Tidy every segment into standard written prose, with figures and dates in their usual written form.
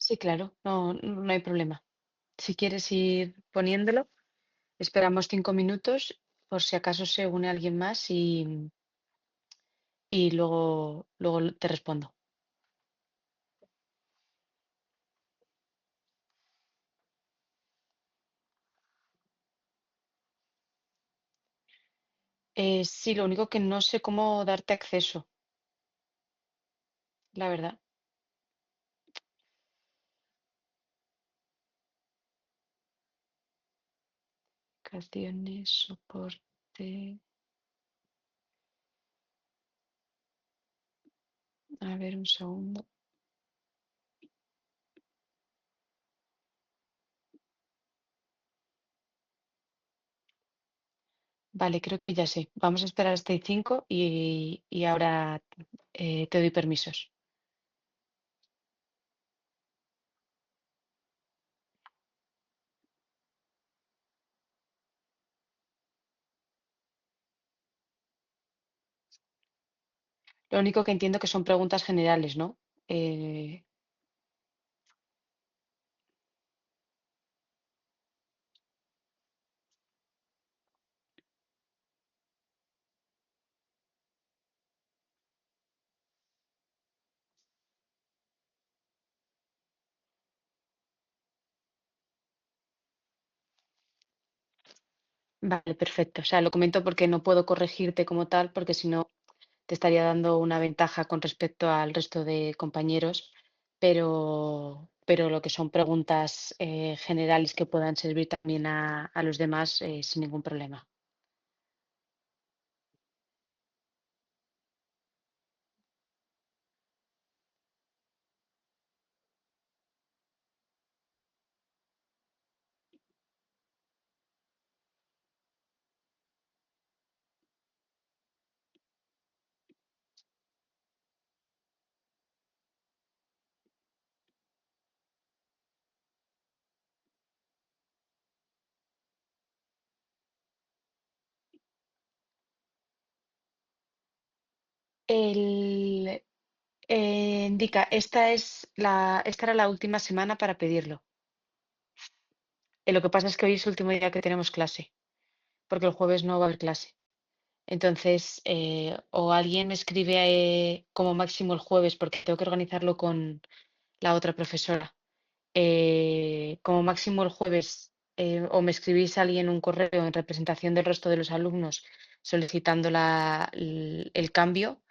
Sí, claro, no, no hay problema. Si quieres ir poniéndolo, esperamos 5 minutos por si acaso se une alguien más y luego te respondo. Sí, lo único que no sé cómo darte acceso, la verdad. Aplicaciones, soporte. A ver, un segundo. Vale, creo que ya sé. Vamos a esperar hasta el 5 y ahora te doy permisos. Lo único que entiendo que son preguntas generales, ¿no? Eh, vale, perfecto. O sea, lo comento porque no puedo corregirte como tal, porque si no te estaría dando una ventaja con respecto al resto de compañeros, pero lo que son preguntas generales que puedan servir también a los demás sin ningún problema. El, indica, esta era la última semana para pedirlo. Lo que pasa es que hoy es el último día que tenemos clase, porque el jueves no va a haber clase. Entonces, o alguien me escribe como máximo el jueves, porque tengo que organizarlo con la otra profesora. Como máximo el jueves, o me escribís a alguien un correo en representación del resto de los alumnos solicitando el cambio,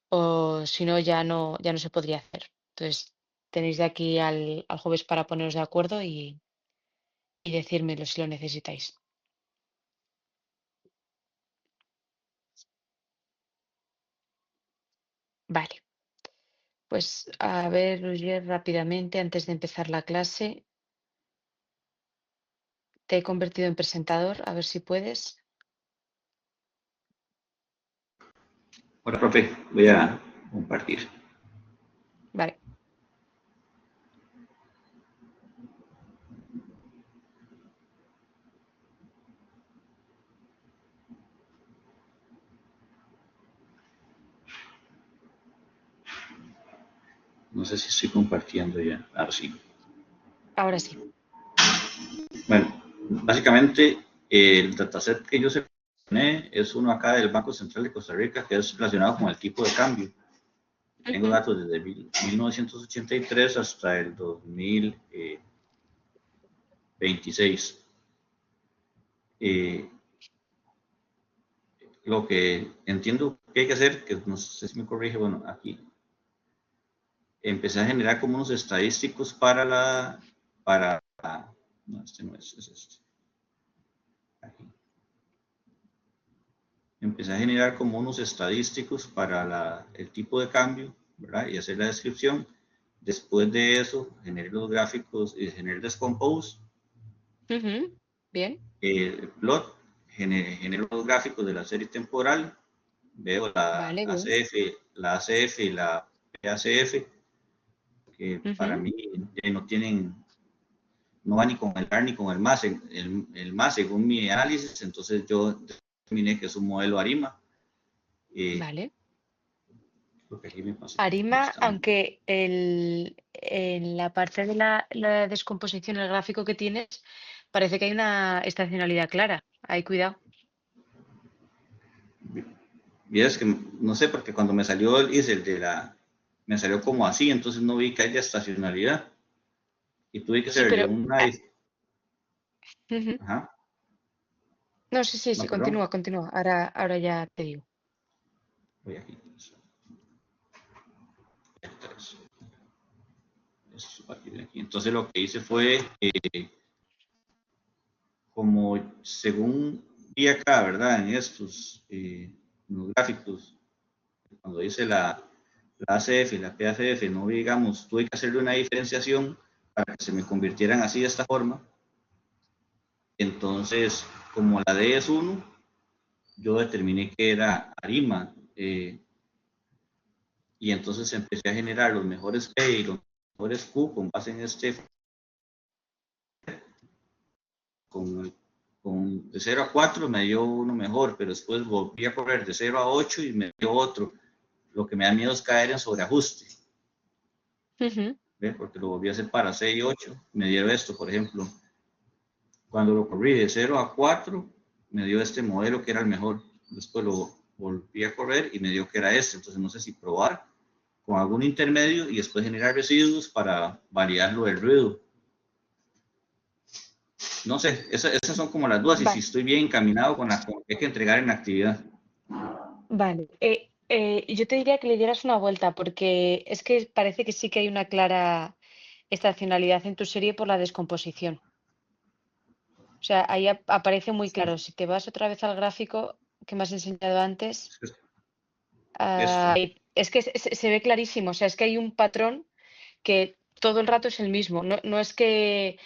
o si no, ya no se podría hacer. Entonces, tenéis de aquí al jueves para poneros de acuerdo y decírmelo si lo necesitáis. Vale, pues a ver, Roger, rápidamente, antes de empezar la clase, te he convertido en presentador, a ver si puedes. Hola, profe, voy a compartir. Vale. No sé si estoy compartiendo ya. Ahora sí. Ahora sí. Bueno, básicamente el dataset que yo seleccioné es uno acá del Banco Central de Costa Rica que es relacionado con el tipo de cambio. Tengo Ujú. datos desde 1983 hasta el 2026. Eh, lo que entiendo que hay que hacer, que no sé si me corrige, bueno, aquí empecé a generar como unos estadísticos no, este no es este. Aquí. Empecé a generar como unos estadísticos para el tipo de cambio, ¿verdad? Y hacer la descripción. Después de eso, generé los gráficos y generé Descompose, Ujú. Bien. plot, genero los gráficos de la serie temporal, veo la Vale, bien. ACF, la ACF y la PACF, que para Ujú. mí ya no tienen, no va ni con el AR ni con el MAS, el MAS según mi análisis, entonces yo determiné que es un modelo ARIMA. Eh, Vale. porque aquí me pasó Arima, justamente. aunque en la parte de la descomposición, el gráfico que tienes, parece que hay una estacionalidad clara. Ahí, cuidado. Y es que no sé, porque cuando me salió hice el de la, me salió como así, entonces no vi que haya estacionalidad y tuve que Sí, hacerle pero. una, Ujú. ajá, No, sí, sí, no, sí, perdón, continúa, continúa. Ahora ya te digo. voy aquí, aquí. Entonces lo que hice fue, como según vi acá, ¿verdad? En estos, en los gráficos, cuando hice la ACF y la PACF, no digamos, tuve que hacerle una diferenciación para que se me convirtieran así de esta forma. Entonces, como la D es 1, yo determiné que era Arima, y entonces empecé a generar los mejores P y los mejores Q con base en este, con, con de 0 a 4 me dio uno mejor, pero después volví a correr de 0 a 8 y me dio otro. Lo que me da miedo es caer en sobreajuste, Ujú. ¿ve? Porque lo volví a hacer para 6 y 8, me dio esto, por ejemplo. Cuando lo corrí de 0 a 4, me dio este modelo que era el mejor. Después lo volví a correr y me dio que era este. Entonces no sé si probar con algún intermedio y después generar residuos para validarlo del ruido. No sé, esas son como las dudas y si Vale, estoy bien encaminado con lo que hay que entregar en la actividad. vale. Yo te diría que le dieras una vuelta porque es que parece que sí que hay una clara estacionalidad en tu serie por la descomposición. O sea, ahí aparece muy claro. Si te vas otra vez al gráfico que me has enseñado antes, Este. es que se ve clarísimo. O sea, es que hay un patrón que todo el rato es el mismo. No, no es que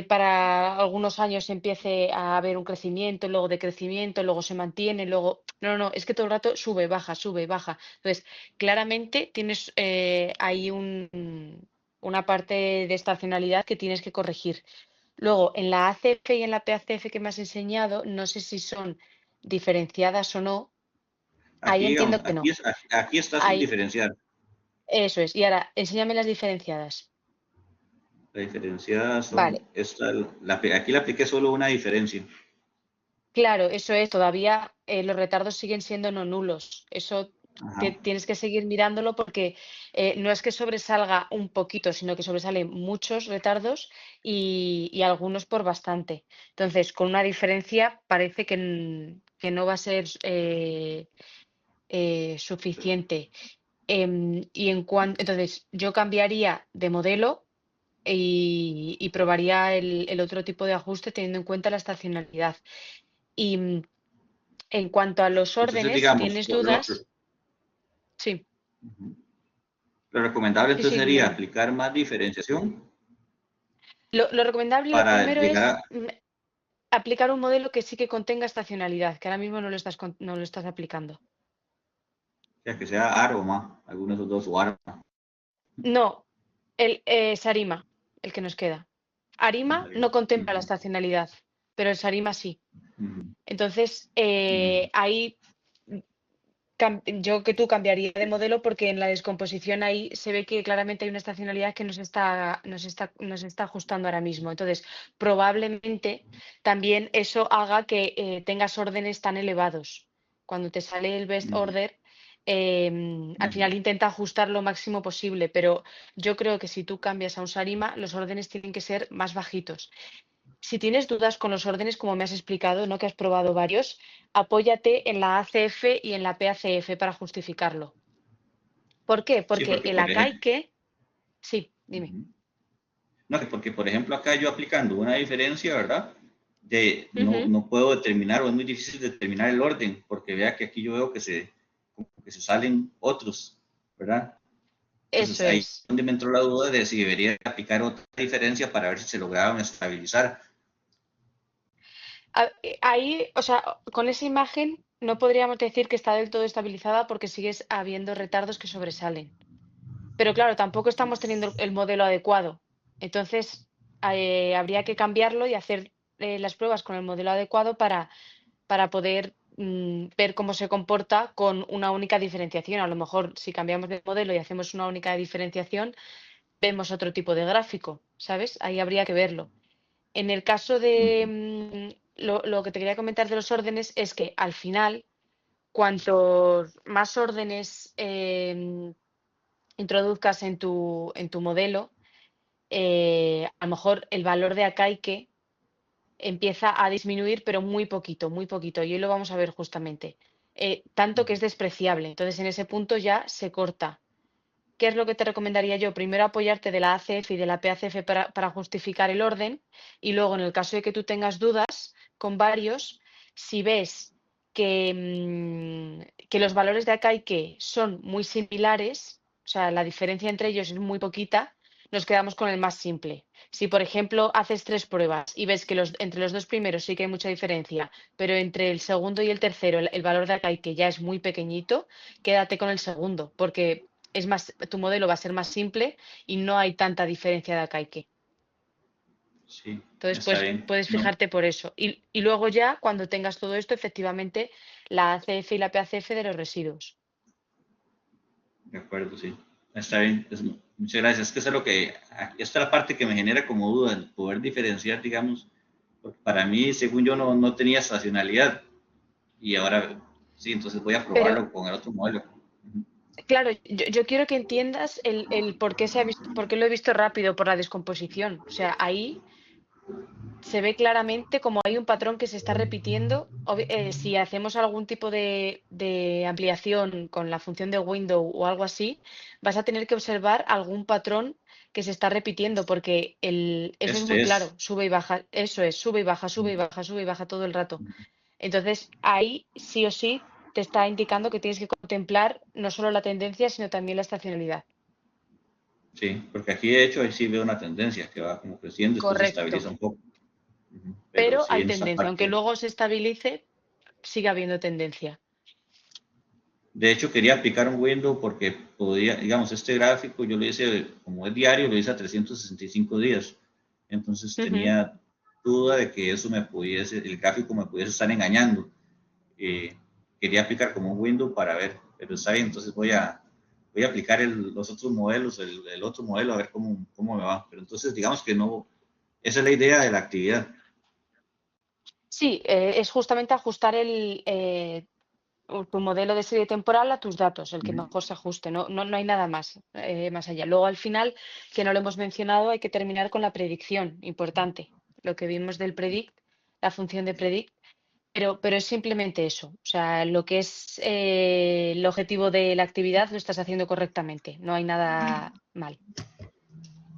para algunos años empiece a haber un crecimiento, luego decrecimiento, luego se mantiene, luego. No, no, no, es que todo el rato sube, baja, sube, baja. Entonces, claramente tienes ahí una parte de estacionalidad que tienes que corregir. Luego, en la ACF y en la PACF que me has enseñado, no sé si son diferenciadas o no. Ahí Aquí, digamos, entiendo que no. aquí está sin Ahí, diferenciar. eso es. Y ahora, enséñame las diferenciadas. La diferenciada Vale. son, aquí le apliqué solo una diferencia. Claro, eso es, todavía los retardos siguen siendo no nulos. Eso Ajá. tienes que seguir mirándolo porque no es que sobresalga un poquito, sino que sobresalen muchos retardos y algunos por bastante. Entonces, con una diferencia parece que no va a ser suficiente. Y entonces, yo cambiaría de modelo y probaría el otro tipo de ajuste teniendo en cuenta la estacionalidad. Y en cuanto a los Entonces, órdenes, si digamos, tienes dudas, sí, lo recomendable sí, entonces sí, dime, sería dime. aplicar más diferenciación Lo recomendable para primero llegar a, es aplicar un modelo que sí que contenga estacionalidad, que ahora mismo no lo estás aplicando. ya que sea aroma, alguno de esos dos o aroma. No, es Arima, el que nos queda. Arima no contempla la estacionalidad, pero el Sarima sí. Entonces, ahí yo que tú cambiaría de modelo porque en la descomposición ahí se ve que claramente hay una estacionalidad que nos está ajustando ahora mismo. Entonces, probablemente también eso haga que tengas órdenes tan elevados. Cuando te sale el best order, al final intenta ajustar lo máximo posible, pero yo creo que si tú cambias a un Sarima, los órdenes tienen que ser más bajitos. Si tienes dudas con los órdenes, como me has explicado, ¿no? Que has probado varios, apóyate en la ACF y en la PACF para justificarlo. ¿Por qué? Sí, Porque porque el por ejemplo, Acaike, sí, dime. no, porque por ejemplo acá yo aplicando una diferencia, ¿verdad? No, Ujú. no puedo determinar o es muy difícil determinar el orden, porque vea que aquí yo veo como que se salen otros, ¿verdad? Eso Entonces ahí es es. donde me entró la duda de si debería aplicar otra diferencia para ver si se lograban estabilizar. Ahí, o sea, con esa imagen no podríamos decir que está del todo estabilizada porque sigues habiendo retardos que sobresalen. Pero claro, tampoco estamos teniendo el modelo adecuado. Entonces, habría que cambiarlo y hacer las pruebas con el modelo adecuado para poder ver cómo se comporta con una única diferenciación. A lo mejor si cambiamos de modelo y hacemos una única diferenciación, vemos otro tipo de gráfico, ¿sabes? Ahí habría que verlo. En el caso de lo que te quería comentar de los órdenes es que al final, cuantos más órdenes introduzcas en tu modelo, a lo mejor el valor de Akaike empieza a disminuir, pero muy poquito, y hoy lo vamos a ver justamente. Tanto que es despreciable. Entonces, en ese punto ya se corta. ¿Qué es lo que te recomendaría yo? Primero apoyarte de la ACF y de la PACF para justificar el orden, y luego, en el caso de que tú tengas dudas con varios, si ves que los valores de Akaike son muy similares, o sea, la diferencia entre ellos es muy poquita, nos quedamos con el más simple. Si, por ejemplo, haces 3 pruebas y ves que entre los dos primeros sí que hay mucha diferencia, pero entre el segundo y el tercero el valor de Akaike ya es muy pequeñito, quédate con el segundo, porque es más, tu modelo va a ser más simple y no hay tanta diferencia de Akaike. Sí, Entonces, está pues bien. puedes No, fijarte por eso. Y luego ya, cuando tengas todo esto, efectivamente, la ACF y la PACF de los residuos. de acuerdo, sí. Está bien. Muchas gracias. Es que eso es lo que, esta es la parte que me genera como duda, el poder diferenciar, digamos, porque para mí, según yo, no tenía estacionalidad y ahora sí, entonces voy a Pero, probarlo con el otro modelo. claro, yo quiero que entiendas el por qué se ha visto, por qué lo he visto rápido por la descomposición. O sea, ahí se ve claramente como hay un patrón que se está repitiendo. Si hacemos algún tipo de ampliación con la función de window o algo así, vas a tener que observar algún patrón que se está repitiendo, porque eso es muy Este claro, es, sube y baja, eso es, sube y baja, sube y baja, sube y baja todo el rato. Entonces, ahí sí o sí te está indicando que tienes que contemplar no solo la tendencia, sino también la estacionalidad. sí, porque aquí de hecho ahí sí veo una tendencia que va como creciendo, después se Correcto. estabiliza un poco. Pero Pero sí, hay en esta tendencia, aunque parte. luego se estabilice, sigue habiendo tendencia. De hecho, quería aplicar un window porque podía, digamos, este gráfico yo lo hice, como es diario, lo hice a 365 días. Entonces Ujú. tenía duda de que eso me pudiese, el gráfico me pudiese estar engañando. Eh, Quería aplicar como un window para ver, pero está bien, entonces voy a aplicar los otros modelos, el otro modelo, a ver cómo me va. Pero entonces, digamos que no, esa es la idea de la actividad. Sí, es justamente ajustar tu modelo de serie temporal a tus datos, el que Ujú. mejor se ajuste. No hay nada más, más allá. Luego, al final, que no lo hemos mencionado, hay que terminar con la predicción, importante. Lo que vimos del predict, la función de predict, pero es simplemente eso. O sea, lo que es el objetivo de la actividad lo estás haciendo correctamente. No hay nada mal.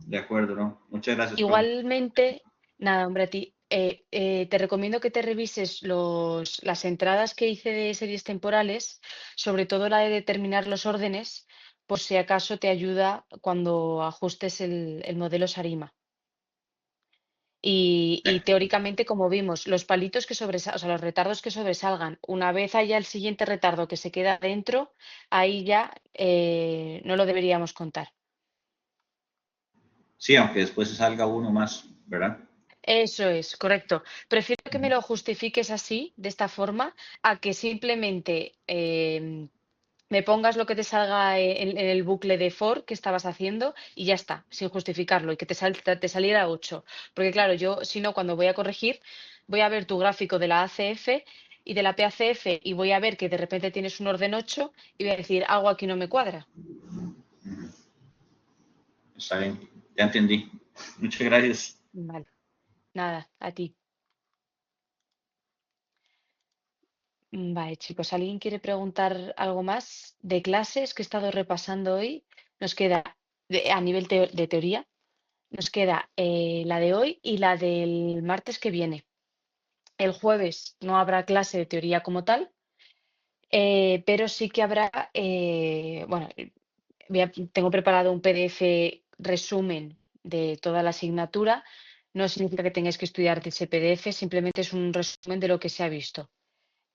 De acuerdo, ¿no? Muchas gracias, Pam. Igualmente, nada, hombre, a ti, te recomiendo que te revises las entradas que hice de series temporales, sobre todo la de determinar los órdenes, por si acaso te ayuda cuando ajustes el modelo Sarima. Y teóricamente, como vimos, los palitos que sobresalgan, o sea, los retardos que sobresalgan, una vez haya el siguiente retardo que se queda dentro, ahí ya no lo deberíamos contar. Sí, aunque después salga uno más, ¿verdad? Eso es, correcto. Prefiero que me lo justifiques así, de esta forma, a que simplemente me pongas lo que te salga en el bucle de for que estabas haciendo y ya está, sin justificarlo, y que te saliera 8. Porque claro, yo si no, cuando voy a corregir, voy a ver tu gráfico de la ACF y de la PACF y voy a ver que de repente tienes un orden 8 y voy a decir, algo aquí no me cuadra. Está bien, ya entendí. Muchas gracias. Vale, nada, a ti. Vale, chicos, ¿alguien quiere preguntar algo más de clases que he estado repasando hoy? Nos queda, a nivel de teoría, nos queda la de hoy y la del martes que viene. El jueves no habrá clase de teoría como tal, pero sí que habrá, bueno, tengo preparado un PDF resumen de toda la asignatura. No significa que tengáis que estudiar de ese PDF, simplemente es un resumen de lo que se ha visto.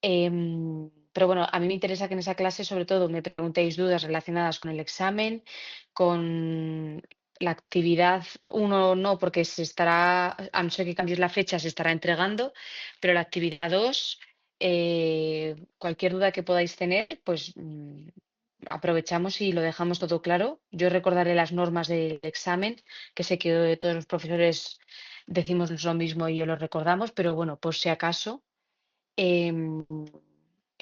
Pero bueno, a mí me interesa que en esa clase, sobre todo, me preguntéis dudas relacionadas con el examen, con la actividad uno no, porque se estará, a no ser que cambies la fecha, se estará entregando, pero la actividad 2 cualquier duda que podáis tener, pues aprovechamos y lo dejamos todo claro. Yo recordaré las normas del examen, que sé que todos los profesores decimos lo mismo y lo recordamos, pero bueno, por si acaso. em,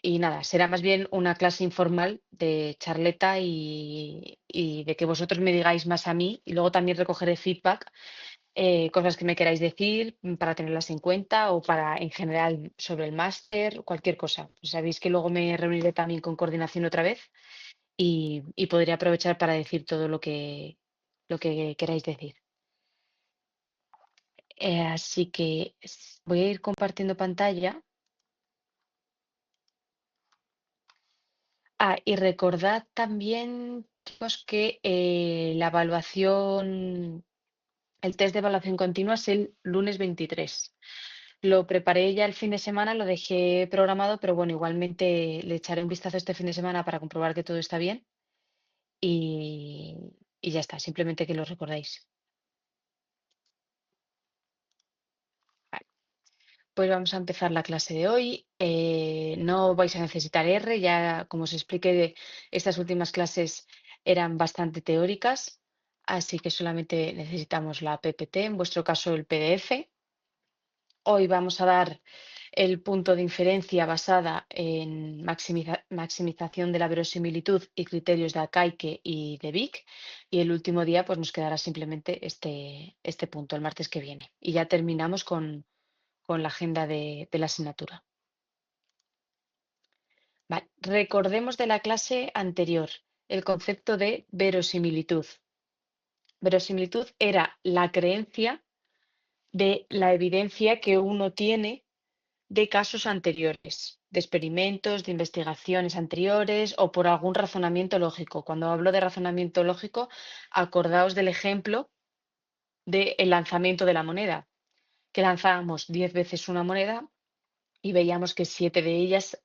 y nada, será más bien una clase informal de charleta y de que vosotros me digáis más a mí y luego también recogeré feedback, cosas que me queráis decir para tenerlas en cuenta o para en general sobre el máster, cualquier cosa. Sabéis que luego me reuniré también con coordinación otra vez y podré aprovechar para decir todo lo que queráis decir. Así que voy a ir compartiendo pantalla. Y recordad también, chicos, que la evaluación, el test de evaluación continua es el lunes 23. Lo preparé ya el fin de semana, lo dejé programado, pero bueno, igualmente le echaré un vistazo este fin de semana para comprobar que todo está bien y, y ya está, simplemente que lo recordéis. Vale, pues vamos a empezar la clase de hoy. No vais a necesitar R, ya como os expliqué, estas últimas clases eran bastante teóricas, así que solamente necesitamos la PPT, en vuestro caso el PDF. Hoy vamos a dar el punto de inferencia basada en maximización de la verosimilitud y criterios de Akaike y de Vic. Y el último día pues nos quedará simplemente este punto, el martes que viene. Y ya terminamos con la agenda de la asignatura. Vale, recordemos de la clase anterior el concepto de verosimilitud. Verosimilitud era la creencia de la evidencia que uno tiene de casos anteriores, de experimentos, de investigaciones anteriores o por algún razonamiento lógico. Cuando hablo de razonamiento lógico, acordaos del ejemplo del lanzamiento de la moneda, que lanzábamos 10 veces una moneda y veíamos que 7 de ellas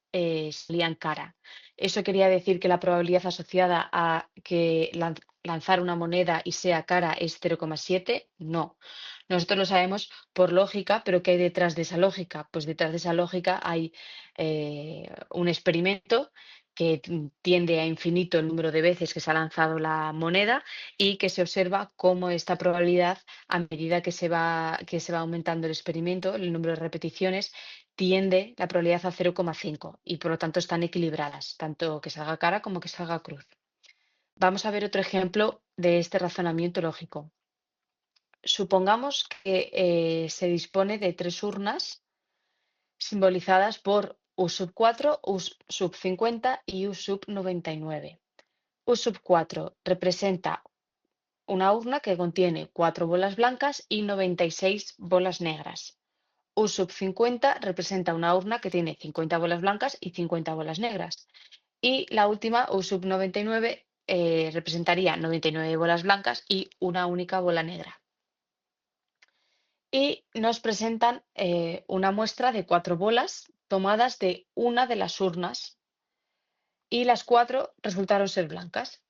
salían cara. ¿Eso quería decir que la probabilidad asociada a que lanzar una moneda y sea cara es 0,7? No. Nosotros lo sabemos por lógica, pero ¿qué hay detrás de esa lógica? Pues detrás de esa lógica hay un experimento que tiende a infinito el número de veces que se ha lanzado la moneda y que se observa cómo esta probabilidad, a medida que se va aumentando el experimento, el número de repeticiones, tiende la probabilidad a 0,5 y por lo tanto están equilibradas, tanto que salga cara como que salga cruz. Vamos a ver otro ejemplo de este razonamiento lógico. Supongamos que se dispone de tres urnas simbolizadas por U sub 4, U sub 50 y U sub 99. U sub 4 representa una urna que contiene 4 bolas blancas y 96 bolas negras. U sub 50 representa una urna que tiene 50 bolas blancas y 50 bolas negras. Y la última, U sub 99, representaría 99 bolas blancas y una única bola negra. Y nos presentan una muestra de 4 bolas tomadas de una de las urnas y las 4 resultaron ser blancas.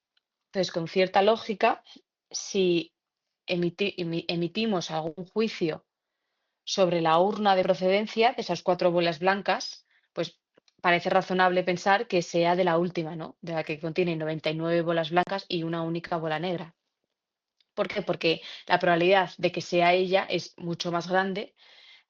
Entonces, con cierta lógica, si emitimos algún juicio sobre la urna de procedencia de esas 4 bolas blancas, pues parece razonable pensar que sea de la última, ¿no? De la que contiene 99 bolas blancas y una única bola negra. ¿Por qué? Porque la probabilidad de que sea ella es mucho más grande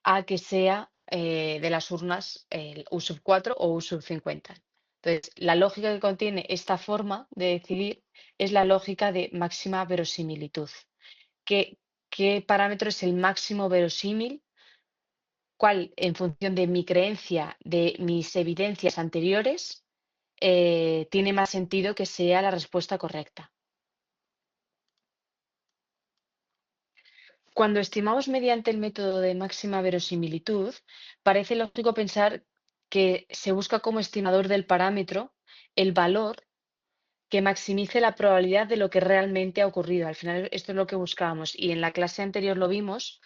a que sea de las urnas el U sub 4 o U sub 50. Entonces, la lógica que contiene esta forma de decidir es la lógica de máxima verosimilitud. ¿Qué, qué parámetro es el máximo verosímil? ¿Cuál, en función de mi creencia, de mis evidencias anteriores, tiene más sentido que sea la respuesta correcta? Cuando estimamos mediante el método de máxima verosimilitud, parece lógico pensar que se busca como estimador del parámetro el valor que maximice la probabilidad de lo que realmente ha ocurrido. Al final, esto es lo que buscábamos. Y en la clase anterior lo vimos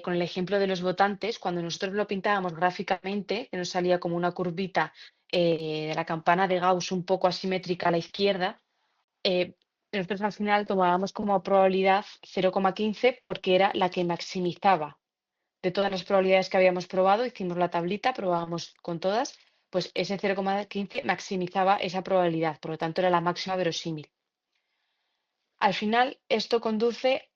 con el ejemplo de los votantes, cuando nosotros lo pintábamos gráficamente, que nos salía como una curvita de la campana de Gauss un poco asimétrica a la izquierda, eh, nosotros al final tomábamos como probabilidad 0,15 porque era la que maximizaba. de todas las probabilidades que habíamos probado, hicimos la tablita, probábamos con todas, pues ese 0,15 maximizaba esa probabilidad, por lo tanto era la máxima verosímil. Al final, esto conduce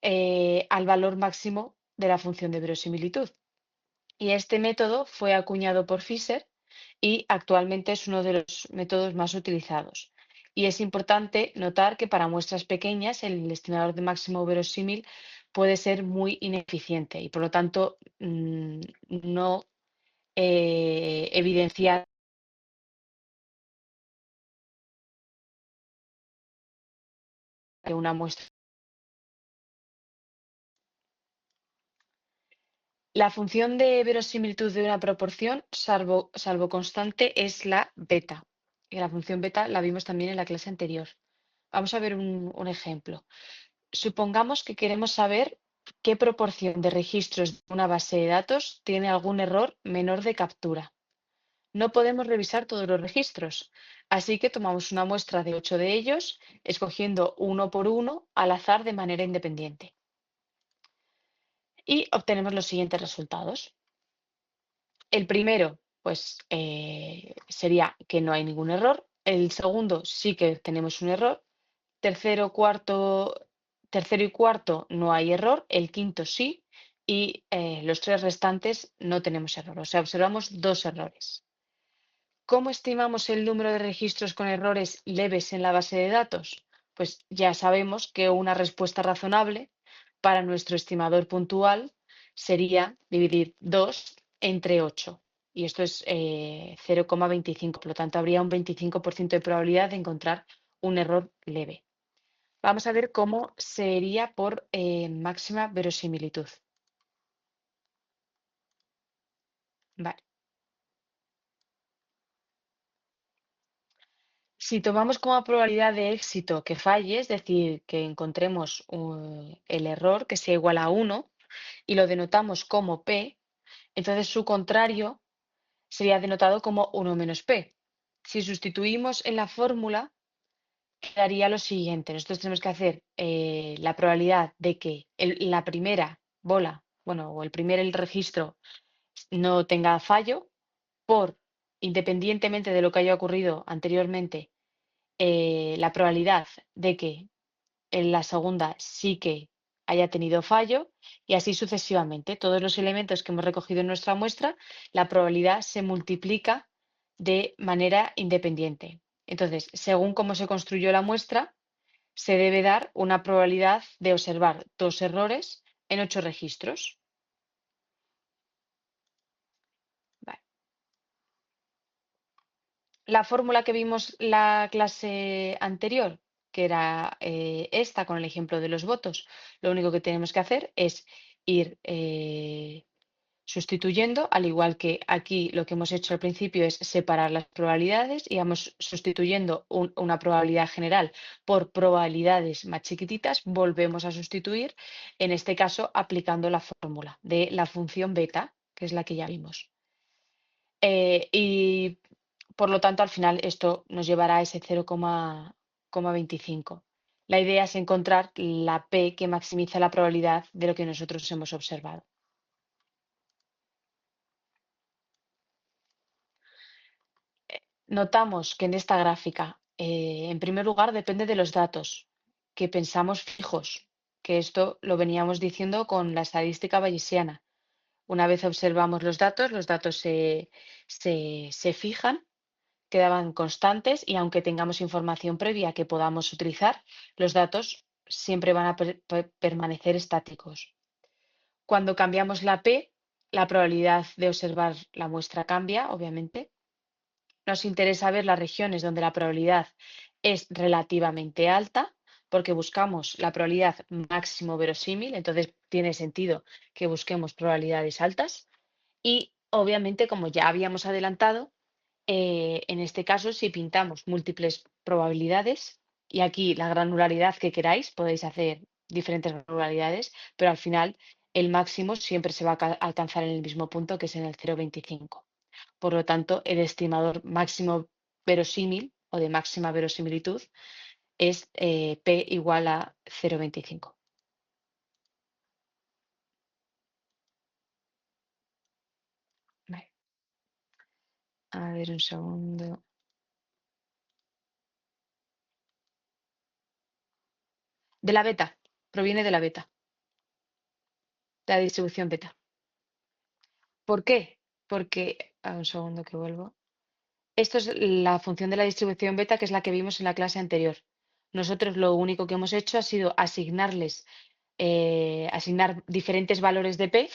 al valor máximo de la función de verosimilitud. Y este método fue acuñado por Fisher y actualmente es uno de los métodos más utilizados. Y es importante notar que para muestras pequeñas el estimador de máximo verosímil puede ser muy ineficiente y por lo tanto no evidenciar que una muestra. La función de verosimilitud de una proporción, salvo constante, es la beta. Y la función beta la vimos también en la clase anterior. Vamos a ver un ejemplo. Supongamos que queremos saber qué proporción de registros de una base de datos tiene algún error menor de captura. No podemos revisar todos los registros, así que tomamos una muestra de 8 de ellos, escogiendo uno por uno al azar de manera independiente. Y obtenemos los siguientes resultados. El primero, pues, sería que no hay ningún error. El segundo, sí que tenemos un error. Tercero y cuarto no hay error, el quinto sí, y los tres restantes no tenemos error. O sea, observamos dos errores. ¿Cómo estimamos el número de registros con errores leves en la base de datos? Pues ya sabemos que una respuesta razonable para nuestro estimador puntual sería dividir 2 entre 8. Y esto es 0,25. Por lo tanto, habría un 25% de probabilidad de encontrar un error leve. Vamos a ver cómo sería por máxima verosimilitud. Vale. Si tomamos como probabilidad de éxito que falle, es decir, que encontremos el error que sea igual a 1 y lo denotamos como P, entonces su contrario sería denotado como 1 menos P. Si sustituimos en la fórmula, quedaría lo siguiente. Nosotros tenemos que hacer la probabilidad de que la primera bola, bueno, o el registro no tenga fallo por, independientemente de lo que haya ocurrido anteriormente, la probabilidad de que en la segunda sí que haya tenido fallo y así sucesivamente. Todos los elementos que hemos recogido en nuestra muestra, la probabilidad se multiplica de manera independiente. Entonces, según cómo se construyó la muestra, se debe dar una probabilidad de observar dos errores en 8 registros. Vale. La fórmula que vimos la clase anterior, que era esta con el ejemplo de los votos, lo único que tenemos que hacer es ir sustituyendo, al igual que aquí lo que hemos hecho al principio es separar las probabilidades y vamos sustituyendo una probabilidad general por probabilidades más chiquititas, volvemos a sustituir, en este caso aplicando la fórmula de la función beta, que es la que ya vimos. Y por lo tanto, al final esto nos llevará a ese 0,25. La idea es encontrar la P que maximiza la probabilidad de lo que nosotros hemos observado. Notamos que en esta gráfica, en primer lugar, depende de los datos que pensamos fijos, que esto lo veníamos diciendo con la estadística bayesiana. Una vez observamos los datos se fijan, quedaban constantes y aunque tengamos información previa que podamos utilizar, los datos siempre van a permanecer estáticos. Cuando cambiamos la P, la probabilidad de observar la muestra cambia, obviamente. Nos interesa ver las regiones donde la probabilidad es relativamente alta, porque buscamos la probabilidad máximo verosímil, entonces tiene sentido que busquemos probabilidades altas. Y obviamente, como ya habíamos adelantado, en este caso, si pintamos múltiples probabilidades, y aquí la granularidad que queráis, podéis hacer diferentes granularidades, pero al final el máximo siempre se va a alcanzar en el mismo punto, que es en el 0,25. Por lo tanto, el estimador máximo verosímil o de máxima verosimilitud es P igual a 0,25. A ver, un segundo. De la beta, proviene de la beta, de la distribución beta. ¿Por qué? Porque, un segundo que vuelvo. Esto es la función de la distribución beta, que es la que vimos en la clase anterior. Nosotros lo único que hemos hecho ha sido asignar diferentes valores de P,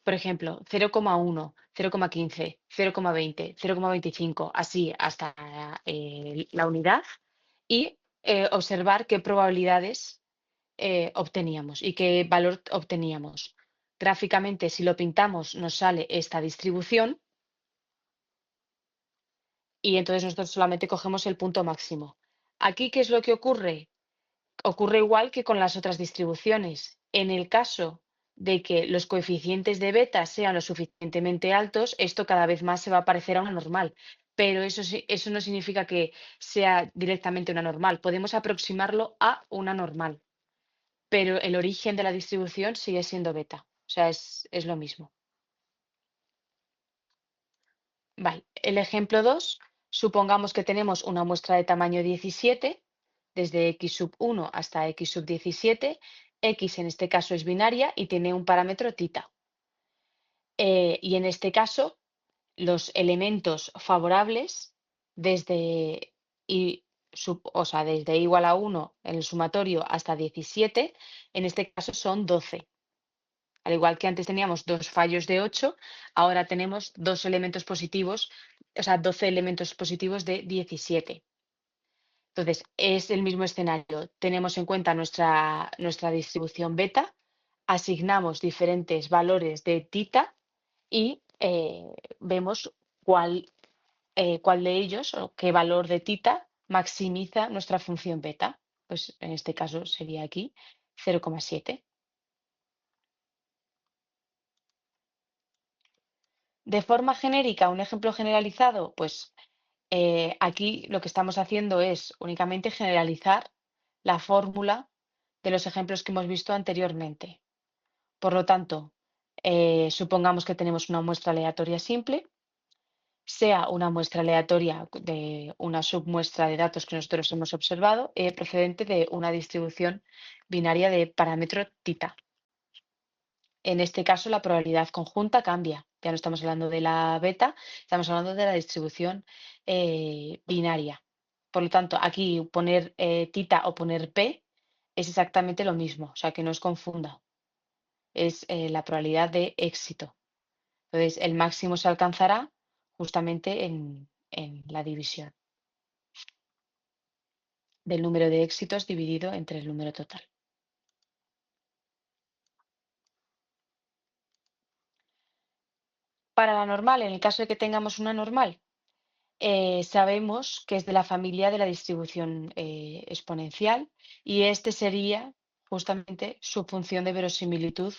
por ejemplo, 0,1, 0,15, 0,20, 0,25, así hasta la unidad, y observar qué probabilidades obteníamos y qué valor obteníamos. Gráficamente, si lo pintamos, nos sale esta distribución y entonces nosotros solamente cogemos el punto máximo. Aquí, ¿qué es lo que ocurre? Ocurre igual que con las otras distribuciones. En el caso de que los coeficientes de beta sean lo suficientemente altos, esto cada vez más se va a parecer a una normal. Pero eso no significa que sea directamente una normal. Podemos aproximarlo a una normal, pero el origen de la distribución sigue siendo beta. O sea, es lo mismo. Vale, el ejemplo 2, supongamos que tenemos una muestra de tamaño 17, desde x sub 1 hasta x sub 17, x en este caso es binaria y tiene un parámetro tita. Y en este caso, los elementos favorables desde o sea, desde igual a 1 en el sumatorio hasta 17, en este caso son 12. Al igual que antes teníamos dos fallos de 8, ahora tenemos dos elementos positivos, o sea, 12 elementos positivos de 17. Entonces, es el mismo escenario. Tenemos en cuenta nuestra distribución beta, asignamos diferentes valores de tita y vemos cuál de ellos o qué valor de tita maximiza nuestra función beta. Pues en este caso sería aquí 0,7. De forma genérica, un ejemplo generalizado, pues aquí lo que estamos haciendo es únicamente generalizar la fórmula de los ejemplos que hemos visto anteriormente. Por lo tanto, supongamos que tenemos una muestra aleatoria simple, sea una muestra aleatoria de una submuestra de datos que nosotros hemos observado, procedente de una distribución binaria de parámetro tita. En este caso, la probabilidad conjunta cambia. Ya no estamos hablando de la beta, estamos hablando de la distribución binaria. Por lo tanto, aquí poner tita o poner p es exactamente lo mismo, o sea que no os confunda. Es la probabilidad de éxito. Entonces, el máximo se alcanzará justamente en la división del número de éxitos dividido entre el número total. Para la normal, en el caso de que tengamos una normal, sabemos que es de la familia de la distribución exponencial y este sería justamente su función de verosimilitud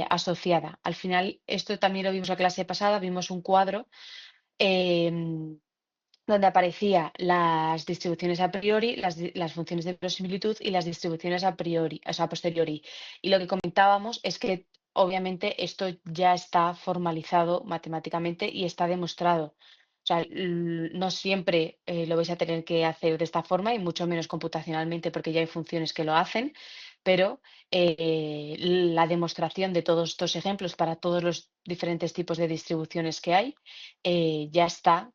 asociada. Al final, esto también lo vimos la clase pasada, vimos un cuadro em, donde aparecían las distribuciones a priori, las funciones de verosimilitud y las distribuciones a priori, o sea, a posteriori. Y lo que comentábamos es que obviamente esto ya está formalizado matemáticamente y está demostrado. O sea, no siempre lo vais a tener que hacer de esta forma y mucho menos computacionalmente porque ya hay funciones que lo hacen, pero la demostración de todos estos ejemplos para todos los diferentes tipos de distribuciones que hay ya está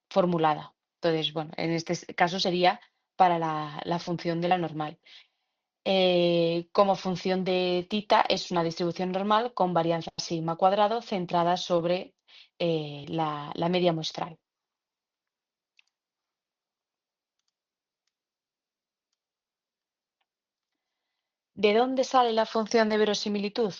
formulada. Entonces, bueno, en este caso sería para la función de la normal. Como función de tita es una distribución normal con varianza sigma cuadrado centrada sobre la media muestral. ¿De dónde sale la función de verosimilitud?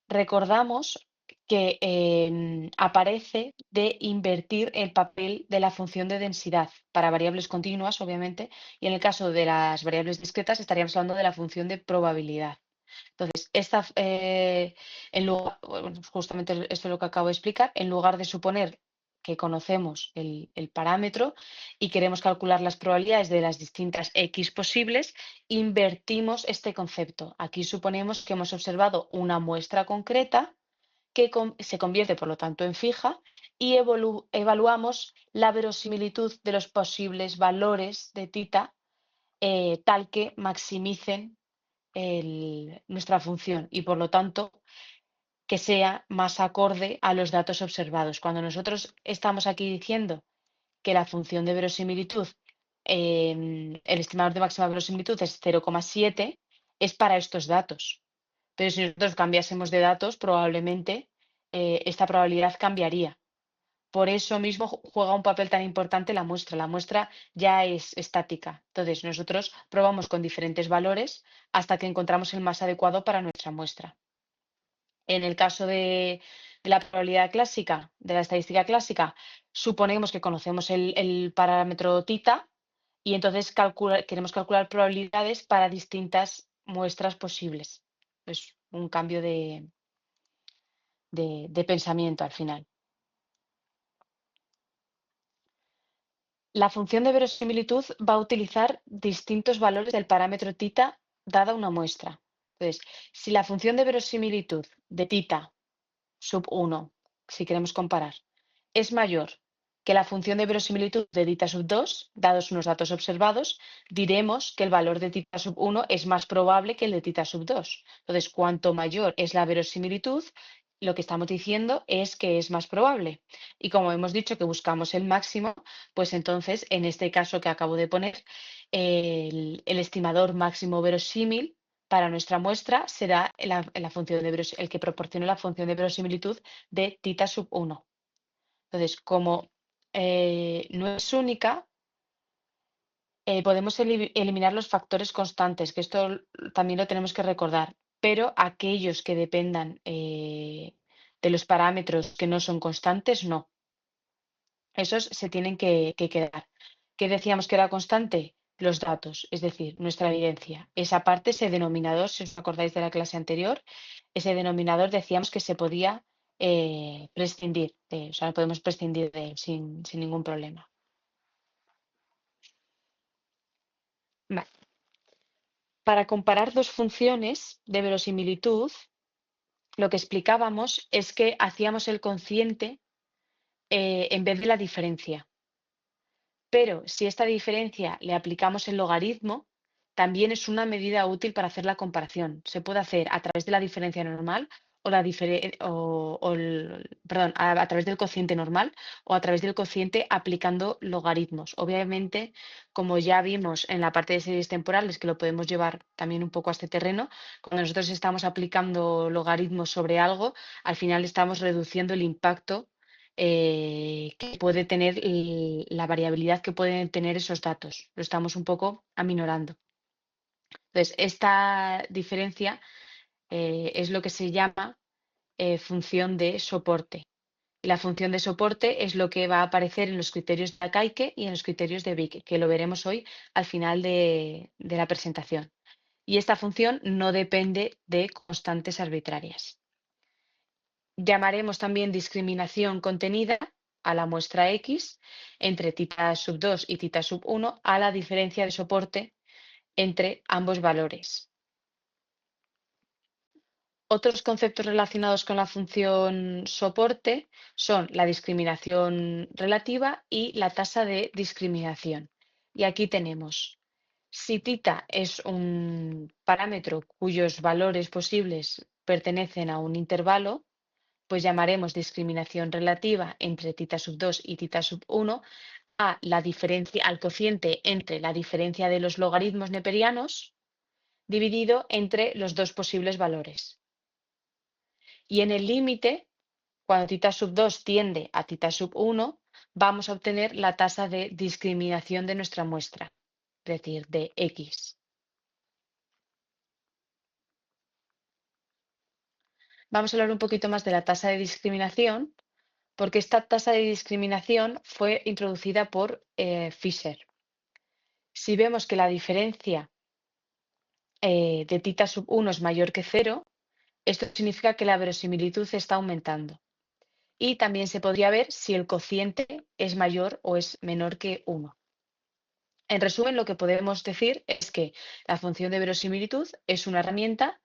Recordamos que aparece de invertir el papel de la función de densidad para variables continuas, obviamente, y en el caso de las variables discretas estaríamos hablando de la función de probabilidad. Entonces, bueno, justamente esto es lo que acabo de explicar, en lugar de suponer que conocemos el parámetro y queremos calcular las probabilidades de las distintas X posibles, invertimos este concepto. Aquí suponemos que hemos observado una muestra concreta que se convierte, por lo tanto, en fija y evaluamos la verosimilitud de los posibles valores de tita tal que maximicen nuestra función y por lo tanto que sea más acorde a los datos observados. Cuando nosotros estamos aquí diciendo que la función de verosimilitud, el estimador de máxima verosimilitud es 0,7, es para estos datos. Pero si nosotros cambiásemos de datos, probablemente esta probabilidad cambiaría. Por eso mismo juega un papel tan importante la muestra. La muestra ya es estática. Entonces, nosotros probamos con diferentes valores hasta que encontramos el más adecuado para nuestra muestra. En el caso de la probabilidad clásica, de la estadística clásica, suponemos que conocemos el parámetro tita y entonces queremos calcular probabilidades para distintas muestras posibles. Es un cambio de pensamiento al final. La función de verosimilitud va a utilizar distintos valores del parámetro tita dada una muestra. Entonces, si la función de verosimilitud de tita sub 1, si queremos comparar, es mayor que la función de verosimilitud de tita sub 2, dados unos datos observados, diremos que el valor de tita sub 1 es más probable que el de tita sub 2. Entonces, cuanto mayor es la verosimilitud, lo que estamos diciendo es que es más probable. Y como hemos dicho que buscamos el máximo, pues entonces, en este caso que acabo de poner, el estimador máximo verosímil para nuestra muestra será la función de el que proporcione la función de verosimilitud de tita sub 1. Entonces, como no es única, podemos eliminar los factores constantes, que esto también lo tenemos que recordar, pero aquellos que dependan de los parámetros que no son constantes, no. Esos se tienen que quedar. ¿Qué decíamos que era constante? Los datos, es decir, nuestra evidencia. Esa parte, ese denominador, si os acordáis de la clase anterior, ese denominador decíamos que se podía prescindir o sea, no podemos prescindir de él sin ningún problema. Vale. Para comparar dos funciones de verosimilitud, lo que explicábamos es que hacíamos el cociente en vez de la diferencia. Pero si esta diferencia le aplicamos el logaritmo, también es una medida útil para hacer la comparación. Se puede hacer a través de la diferencia normal a través del cociente normal o a través del cociente aplicando logaritmos. Obviamente, como ya vimos en la parte de series temporales, que lo podemos llevar también un poco a este terreno, cuando nosotros estamos aplicando logaritmos sobre algo, al final estamos reduciendo el impacto que puede tener la variabilidad que pueden tener esos datos. Lo estamos un poco aminorando. Entonces, esta diferencia es lo que se llama función de soporte. Y la función de soporte es lo que va a aparecer en los criterios de Akaike y en los criterios de Vick, que lo veremos hoy al final de la presentación. Y esta función no depende de constantes arbitrarias. Llamaremos también discriminación contenida a la muestra X entre tita sub 2 y tita sub 1 a la diferencia de soporte entre ambos valores. Otros conceptos relacionados con la función soporte son la discriminación relativa y la tasa de discriminación. Y aquí tenemos, si tita es un parámetro cuyos valores posibles pertenecen a un intervalo, pues llamaremos discriminación relativa entre tita sub 2 y tita sub 1 a la diferencia, al cociente entre la diferencia de los logaritmos neperianos dividido entre los dos posibles valores. Y en el límite, cuando tita sub 2 tiende a tita sub 1, vamos a obtener la tasa de discriminación de nuestra muestra, es decir, de X. Vamos a hablar un poquito más de la tasa de discriminación, porque esta tasa de discriminación fue introducida por Fisher. Si vemos que la diferencia de tita sub 1 es mayor que 0, esto significa que la verosimilitud está aumentando. Y también se podría ver si el cociente es mayor o es menor que 1. En resumen, lo que podemos decir es que la función de verosimilitud es una herramienta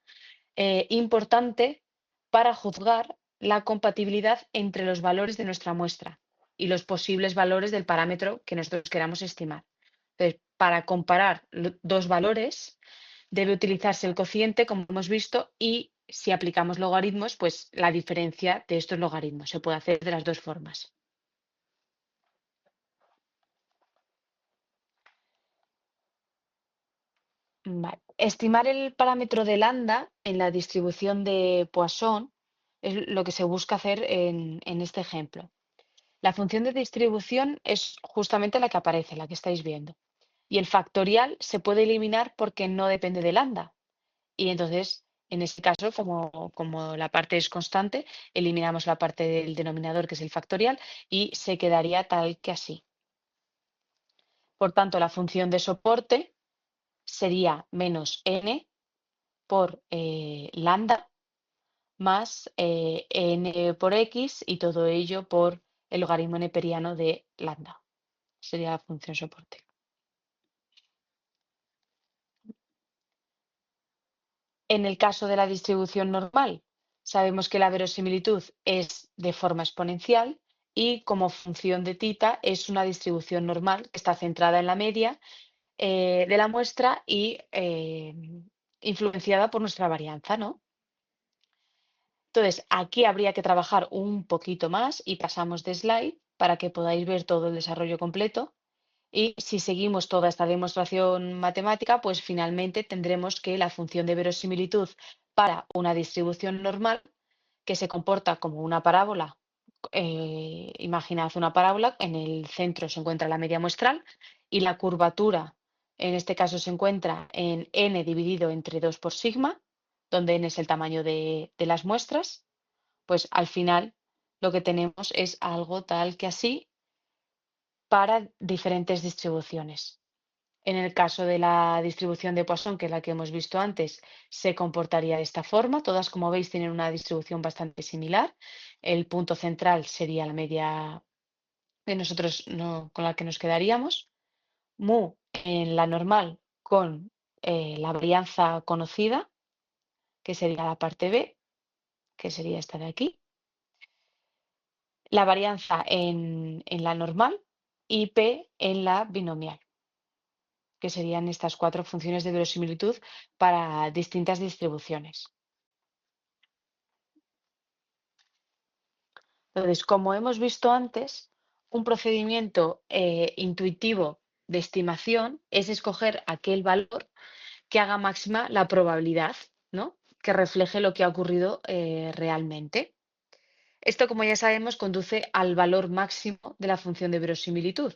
importante para juzgar la compatibilidad entre los valores de nuestra muestra y los posibles valores del parámetro que nosotros queramos estimar. Entonces, para comparar dos valores, debe utilizarse el cociente, como hemos visto, y si aplicamos logaritmos, pues la diferencia de estos logaritmos. Se puede hacer de las dos formas. Vale. Estimar el parámetro de lambda en la distribución de Poisson es lo que se busca hacer en este ejemplo. La función de distribución es justamente la que aparece, la que estáis viendo. Y el factorial se puede eliminar porque no depende de lambda. Y entonces, en este caso, como la parte es constante, eliminamos la parte del denominador, que es el factorial, y se quedaría tal que así. Por tanto, la función de soporte sería menos n por lambda más n por x y todo ello por el logaritmo neperiano de lambda. Sería la función soporte. En el caso de la distribución normal, sabemos que la verosimilitud es de forma exponencial y como función de tita es una distribución normal que está centrada en la media de la muestra y influenciada por nuestra varianza, ¿no? Entonces, aquí habría que trabajar un poquito más y pasamos de slide para que podáis ver todo el desarrollo completo. Y si seguimos toda esta demostración matemática, pues finalmente tendremos que la función de verosimilitud para una distribución normal que se comporta como una parábola, imaginad una parábola, en el centro se encuentra la media muestral y la curvatura, en este caso se encuentra en n dividido entre 2 por sigma, donde n es el tamaño de las muestras, pues al final lo que tenemos es algo tal que así para diferentes distribuciones. En el caso de la distribución de Poisson, que es la que hemos visto antes, se comportaría de esta forma. Todas, como veis, tienen una distribución bastante similar. El punto central sería la media que nosotros con la que nos quedaríamos. Mu en la normal con la varianza conocida, que sería la parte B, que sería esta de aquí. La varianza en la normal y P en la binomial, que serían estas cuatro funciones de verosimilitud para distintas distribuciones. Entonces, como hemos visto antes, un procedimiento intuitivo de estimación es escoger aquel valor que haga máxima la probabilidad, ¿no? Que refleje lo que ha ocurrido realmente. Esto, como ya sabemos, conduce al valor máximo de la función de verosimilitud.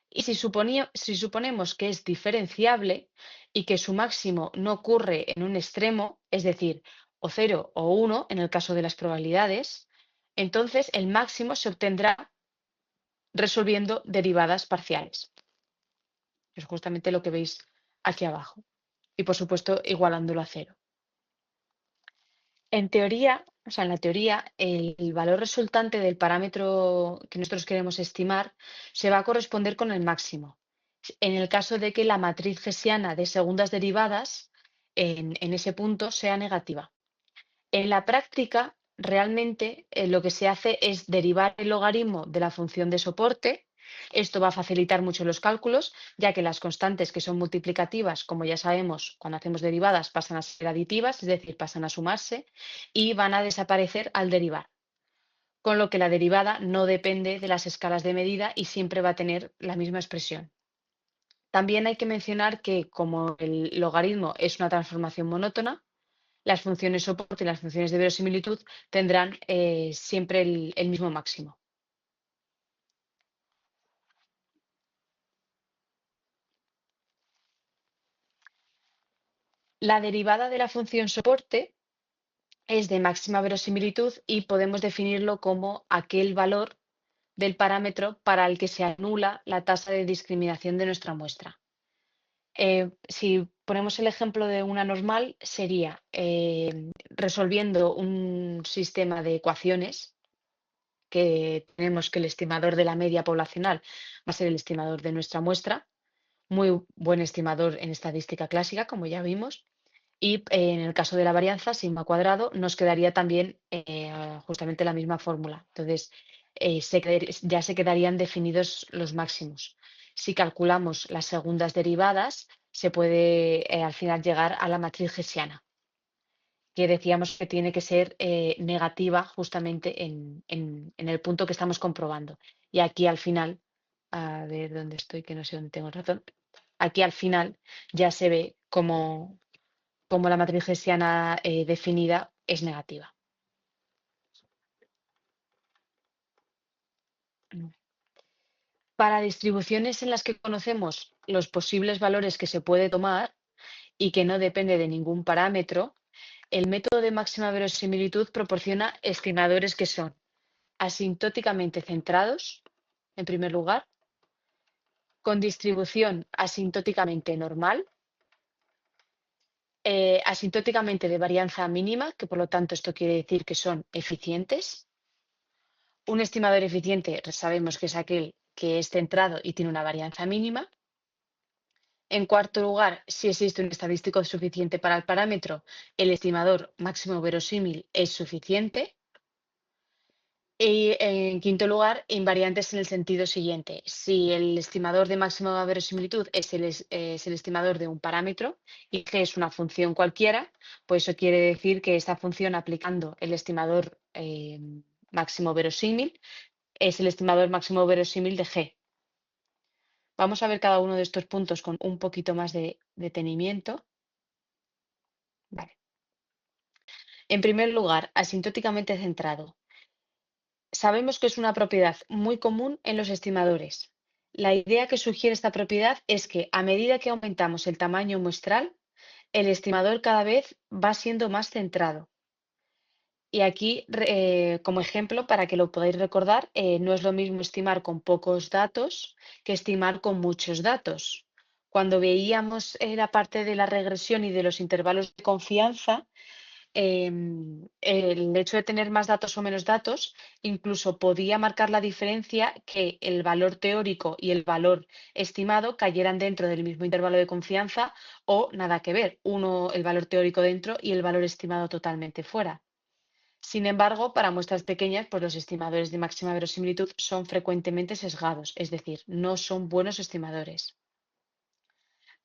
Y si suponemos que es diferenciable y que su máximo no ocurre en un extremo, es decir, o 0 o 1 en el caso de las probabilidades, entonces el máximo se obtendrá resolviendo derivadas parciales. Es justamente lo que veis aquí abajo. Y por supuesto, igualándolo a 0. En teoría, o sea, en la teoría, el valor resultante del parámetro que nosotros queremos estimar se va a corresponder con el máximo. En el caso de que la matriz hessiana de segundas derivadas en ese punto sea negativa. En la práctica, realmente lo que se hace es derivar el logaritmo de la función de soporte. Esto va a facilitar mucho los cálculos, ya que las constantes que son multiplicativas, como ya sabemos, cuando hacemos derivadas pasan a ser aditivas, es decir, pasan a sumarse y van a desaparecer al derivar. Con lo que la derivada no depende de las escalas de medida y siempre va a tener la misma expresión. También hay que mencionar que como el logaritmo es una transformación monótona, las funciones soporte y las funciones de verosimilitud tendrán siempre el mismo máximo. La derivada de la función soporte es de máxima verosimilitud y podemos definirlo como aquel valor del parámetro para el que se anula la tasa de discriminación de nuestra muestra. Si ponemos el ejemplo de una normal, sería resolviendo un sistema de ecuaciones que tenemos que el estimador de la media poblacional va a ser el estimador de nuestra muestra, muy buen estimador en estadística clásica, como ya vimos, Y en el caso de la varianza, sigma cuadrado, nos quedaría también justamente la misma fórmula. Entonces, ya se quedarían definidos los máximos. Si calculamos las segundas derivadas, se puede al final llegar a la matriz hessiana, que decíamos que tiene que ser negativa justamente en el punto que estamos comprobando. Y aquí al final, a ver dónde estoy, que no sé dónde tengo razón, aquí al final ya se ve cómo la matriz hessiana definida es negativa. Para distribuciones en las que conocemos los posibles valores que se puede tomar y que no depende de ningún parámetro, el método de máxima verosimilitud proporciona estimadores que son asintóticamente centrados, en primer lugar, con distribución asintóticamente normal, asintóticamente de varianza mínima, que por lo tanto esto quiere decir que son eficientes. Un estimador eficiente sabemos que es aquel que es centrado y tiene una varianza mínima. En cuarto lugar, si existe un estadístico suficiente para el parámetro, el estimador máximo verosímil es suficiente. Y en quinto lugar, invariantes en el sentido siguiente. Si el estimador de máxima verosimilitud es el estimador de un parámetro y G es una función cualquiera, pues eso quiere decir que esta función aplicando el estimador máximo verosímil es el estimador máximo verosímil de G. Vamos a ver cada uno de estos puntos con un poquito más de detenimiento. Vale. En primer lugar, asintóticamente centrado. Sabemos que es una propiedad muy común en los estimadores. La idea que sugiere esta propiedad es que a medida que aumentamos el tamaño muestral, el estimador cada vez va siendo más centrado. Y aquí, como ejemplo, para que lo podáis recordar, no es lo mismo estimar con pocos datos que estimar con muchos datos. Cuando veíamos la parte de la regresión y de los intervalos de confianza, el hecho de tener más datos o menos datos incluso podía marcar la diferencia que el valor teórico y el valor estimado cayeran dentro del mismo intervalo de confianza o nada que ver, uno el valor teórico dentro y el valor estimado totalmente fuera. Sin embargo, para muestras pequeñas, pues los estimadores de máxima verosimilitud son frecuentemente sesgados, es decir, no son buenos estimadores.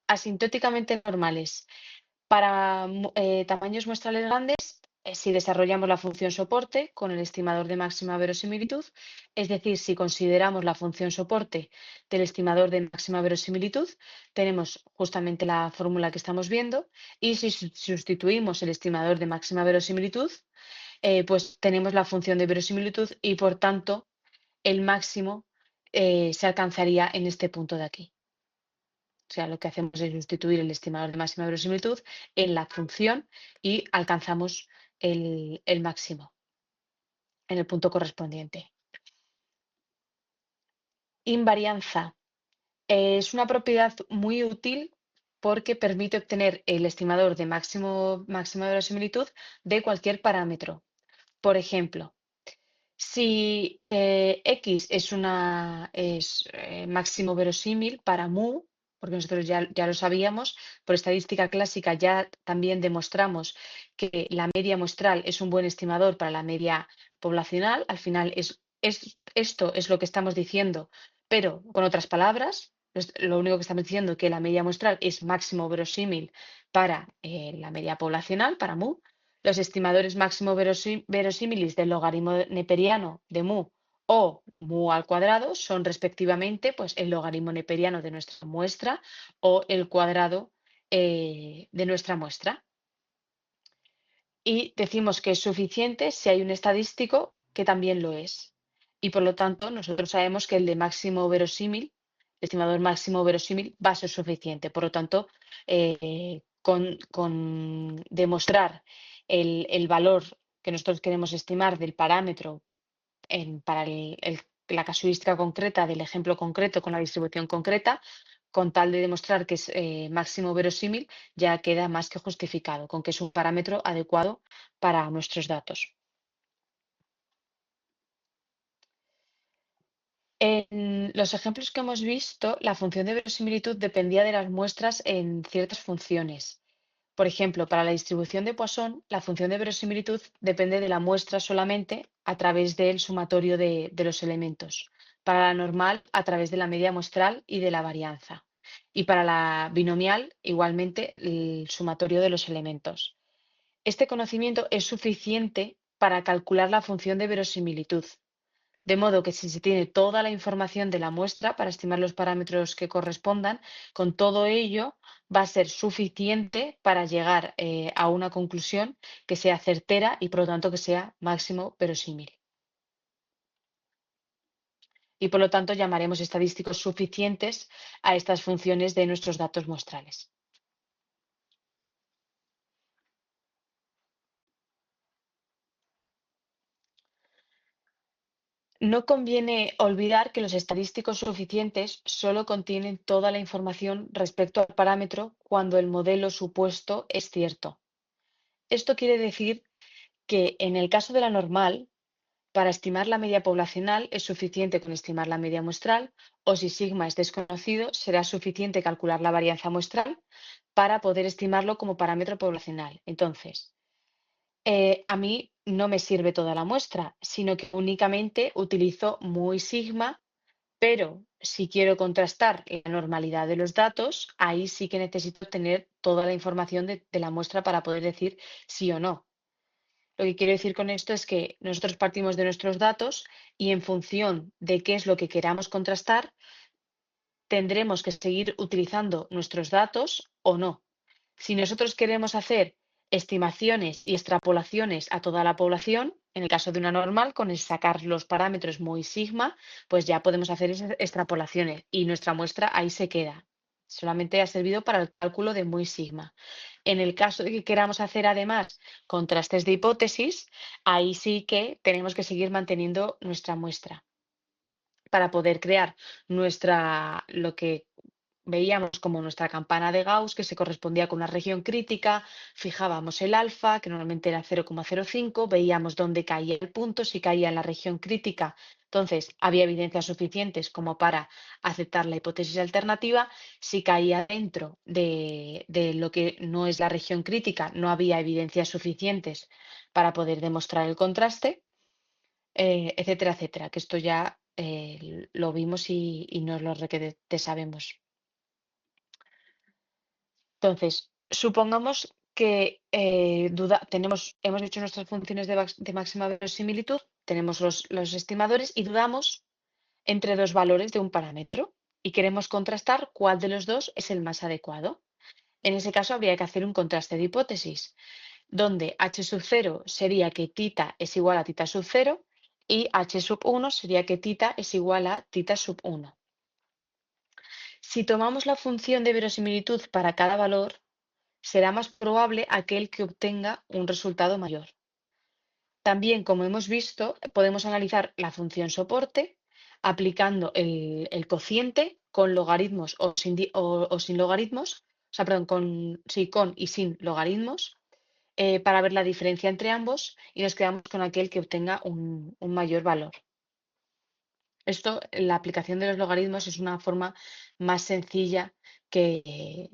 Asintóticamente normales. Para tamaños muestrales grandes, si desarrollamos la función soporte con el estimador de máxima verosimilitud, es decir, si consideramos la función soporte del estimador de máxima verosimilitud, tenemos justamente la fórmula que estamos viendo, y si sustituimos el estimador de máxima verosimilitud, pues tenemos la función de verosimilitud y por tanto el máximo se alcanzaría en este punto de aquí. O sea, lo que hacemos es sustituir el estimador de máxima verosimilitud en la función y alcanzamos el máximo en el punto correspondiente. Invarianza. Es una propiedad muy útil porque permite obtener el estimador de máxima verosimilitud de cualquier parámetro. Por ejemplo, si X es máximo verosímil para mu, porque nosotros ya lo sabíamos, por estadística clásica ya también demostramos que la media muestral es un buen estimador para la media poblacional. Al final esto es lo que estamos diciendo, pero con otras palabras, lo único que estamos diciendo es que la media muestral es máximo verosímil para la media poblacional, para mu. Los estimadores máximo verosímiles del logaritmo neperiano de mu o mu al cuadrado son respectivamente pues, el logaritmo neperiano de nuestra muestra o el cuadrado de nuestra muestra. Y decimos que es suficiente si hay un estadístico que también lo es. Y por lo tanto, nosotros sabemos que el de máximo verosímil, el estimador máximo verosímil, va a ser suficiente. Por lo tanto, con demostrar el valor que nosotros queremos estimar del parámetro para la casuística concreta del ejemplo concreto con la distribución concreta, con tal de demostrar que es máximo verosímil, ya queda más que justificado, con que es un parámetro adecuado para nuestros datos. En los ejemplos que hemos visto, la función de verosimilitud dependía de las muestras en ciertas funciones. Por ejemplo, para la distribución de Poisson, la función de verosimilitud depende de la muestra solamente a través del sumatorio de los elementos. Para la normal, a través de la media muestral y de la varianza. Y para la binomial, igualmente, el sumatorio de los elementos. Este conocimiento es suficiente para calcular la función de verosimilitud, de modo que si se tiene toda la información de la muestra para estimar los parámetros que correspondan, con todo ello va a ser suficiente para llegar a una conclusión que sea certera y por lo tanto que sea máximo verosímil. Y por lo tanto llamaremos estadísticos suficientes a estas funciones de nuestros datos muestrales. No conviene olvidar que los estadísticos suficientes solo contienen toda la información respecto al parámetro cuando el modelo supuesto es cierto. Esto quiere decir que en el caso de la normal, para estimar la media poblacional es suficiente con estimar la media muestral, o si sigma es desconocido, será suficiente calcular la varianza muestral para poder estimarlo como parámetro poblacional. Entonces, a mí no me sirve toda la muestra, sino que únicamente utilizo muy sigma, pero si quiero contrastar la normalidad de los datos, ahí sí que necesito tener toda la información de la muestra para poder decir sí o no. Lo que quiero decir con esto es que nosotros partimos de nuestros datos y en función de qué es lo que queramos contrastar, tendremos que seguir utilizando nuestros datos o no. Si nosotros queremos hacer estimaciones y extrapolaciones a toda la población, en el caso de una normal, con el sacar los parámetros muy sigma, pues ya podemos hacer esas extrapolaciones y nuestra muestra ahí se queda. Solamente ha servido para el cálculo de muy sigma. En el caso de que queramos hacer además contrastes de hipótesis, ahí sí que tenemos que seguir manteniendo nuestra muestra para poder crear lo que veíamos como nuestra campana de Gauss, que se correspondía con una región crítica, fijábamos el alfa, que normalmente era 0,05, veíamos dónde caía el punto, si caía en la región crítica, entonces había evidencias suficientes como para aceptar la hipótesis alternativa, si caía dentro de lo que no es la región crítica, no había evidencias suficientes para poder demostrar el contraste, etcétera, etcétera, que esto ya lo vimos y nos lo requete sabemos. Entonces, supongamos que hemos hecho nuestras funciones de máxima verosimilitud, tenemos los estimadores y dudamos entre dos valores de un parámetro y queremos contrastar cuál de los dos es el más adecuado. En ese caso, habría que hacer un contraste de hipótesis, donde h sub 0 sería que tita es igual a tita sub 0 y h sub 1 sería que tita es igual a tita sub 1. Si tomamos la función de verosimilitud para cada valor, será más probable aquel que obtenga un resultado mayor. También, como hemos visto, podemos analizar la función soporte aplicando el cociente con logaritmos o sin logaritmos, o sea, perdón, con y sin logaritmos, para ver la diferencia entre ambos y nos quedamos con aquel que obtenga un mayor valor. Esto, la aplicación de los logaritmos es una forma más sencilla que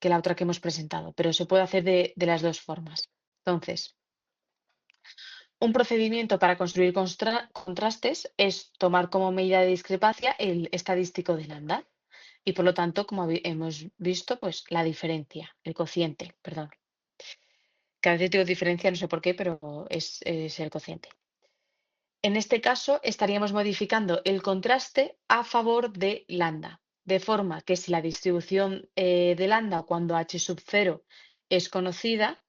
la otra que hemos presentado, pero se puede hacer de las dos formas. Entonces, un procedimiento para construir contrastes es tomar como medida de discrepancia el estadístico de lambda y por lo tanto, como hemos visto, pues la diferencia, el cociente, perdón. Cada vez digo diferencia, no sé por qué, pero es el cociente. En este caso, estaríamos modificando el contraste a favor de lambda, de forma que si la distribución de lambda cuando h sub 0 es conocida,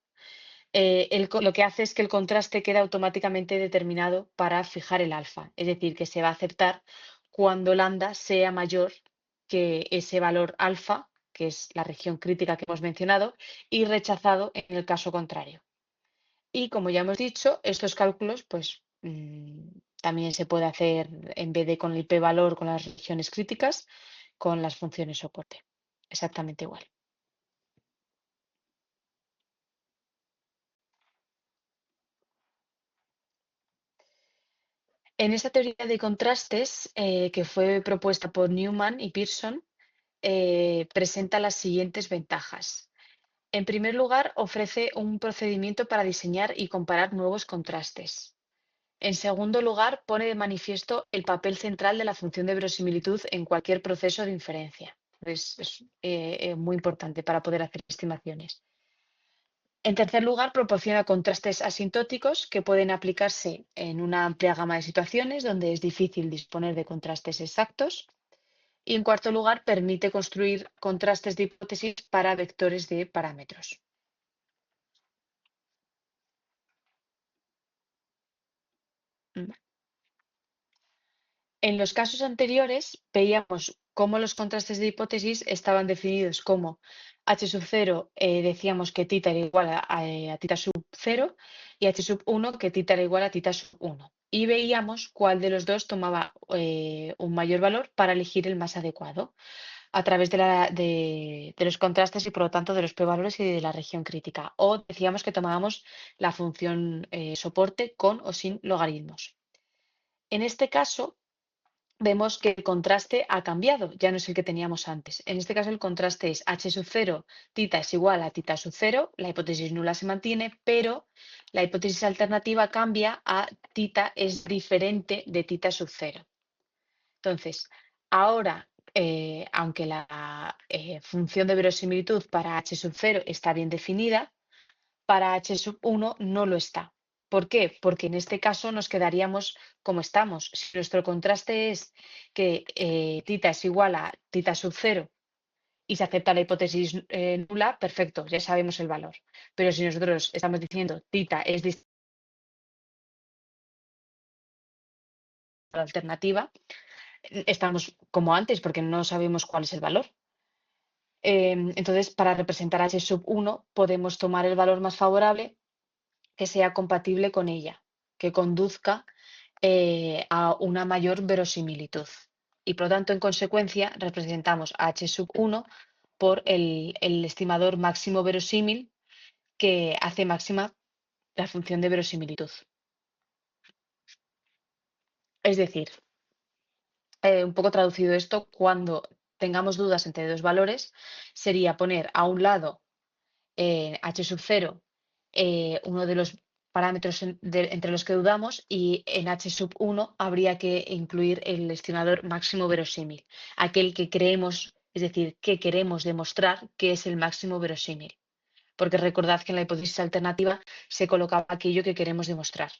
lo que hace es que el contraste queda automáticamente determinado para fijar el alfa, es decir, que se va a aceptar cuando lambda sea mayor que ese valor alfa, que es la región crítica que hemos mencionado, y rechazado en el caso contrario. Y como ya hemos dicho, estos cálculos pues, también se puede hacer en vez de con el p-valor con las regiones críticas, con las funciones soporte. Exactamente igual. En esta teoría de contrastes, que fue propuesta por Newman y Pearson, presenta las siguientes ventajas. En primer lugar, ofrece un procedimiento para diseñar y comparar nuevos contrastes. En segundo lugar, pone de manifiesto el papel central de la función de verosimilitud en cualquier proceso de inferencia. Es muy importante para poder hacer estimaciones. En tercer lugar, proporciona contrastes asintóticos que pueden aplicarse en una amplia gama de situaciones donde es difícil disponer de contrastes exactos. Y en cuarto lugar, permite construir contrastes de hipótesis para vectores de parámetros. Mm. En los casos anteriores, veíamos cómo los contrastes de hipótesis estaban definidos como h sub 0, decíamos que θ era igual a θ sub 0 y h sub 1 que θ era igual a θ sub 1. Y veíamos cuál de los dos tomaba un mayor valor para elegir el más adecuado a través de los contrastes y por lo tanto de los p-valores y de la región crítica. O decíamos que tomábamos la función soporte con o sin logaritmos. En este caso, vemos que el contraste ha cambiado, ya no es el que teníamos antes. En este caso el contraste es h sub 0, θ es igual a θ sub 0, la hipótesis nula se mantiene, pero la hipótesis alternativa cambia a θ es diferente de θ sub 0. Entonces, ahora, aunque la función de verosimilitud para h sub 0 está bien definida, para h sub 1 no lo está. ¿Por qué? Porque en este caso nos quedaríamos como estamos. Si nuestro contraste es que θ es igual a θ sub 0 y se acepta la hipótesis nula, perfecto, ya sabemos el valor. Pero si nosotros estamos diciendo θ es distinto a la alternativa, estamos como antes porque no sabemos cuál es el valor. Entonces, para representar h sub 1 podemos tomar el valor más favorable que sea compatible con ella, que conduzca a una mayor verosimilitud. Y por lo tanto, en consecuencia, representamos a h sub 1 por el estimador máximo verosímil que hace máxima la función de verosimilitud. Es decir, un poco traducido esto, cuando tengamos dudas entre dos valores, sería poner a un lado h sub 0 uno de los parámetros entre los que dudamos y en h sub 1 habría que incluir el estimador máximo verosímil, aquel que creemos, es decir, que queremos demostrar que es el máximo verosímil. Porque recordad que en la hipótesis alternativa se colocaba aquello que queremos demostrar.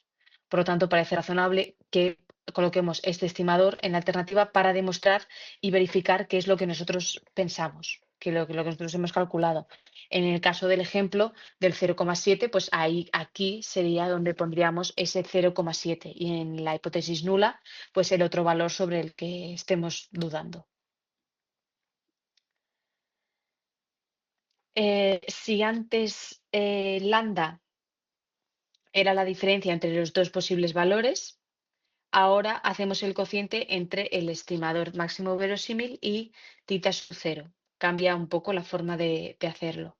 Por lo tanto, parece razonable que coloquemos este estimador en la alternativa para demostrar y verificar qué es lo que nosotros pensamos, lo que nosotros hemos calculado. En el caso del ejemplo del 0,7, pues ahí, aquí sería donde pondríamos ese 0,7 y en la hipótesis nula, pues el otro valor sobre el que estemos dudando. Si antes lambda era la diferencia entre los dos posibles valores, ahora hacemos el cociente entre el estimador máximo verosímil y θ sub 0. Cambia un poco la forma de hacerlo.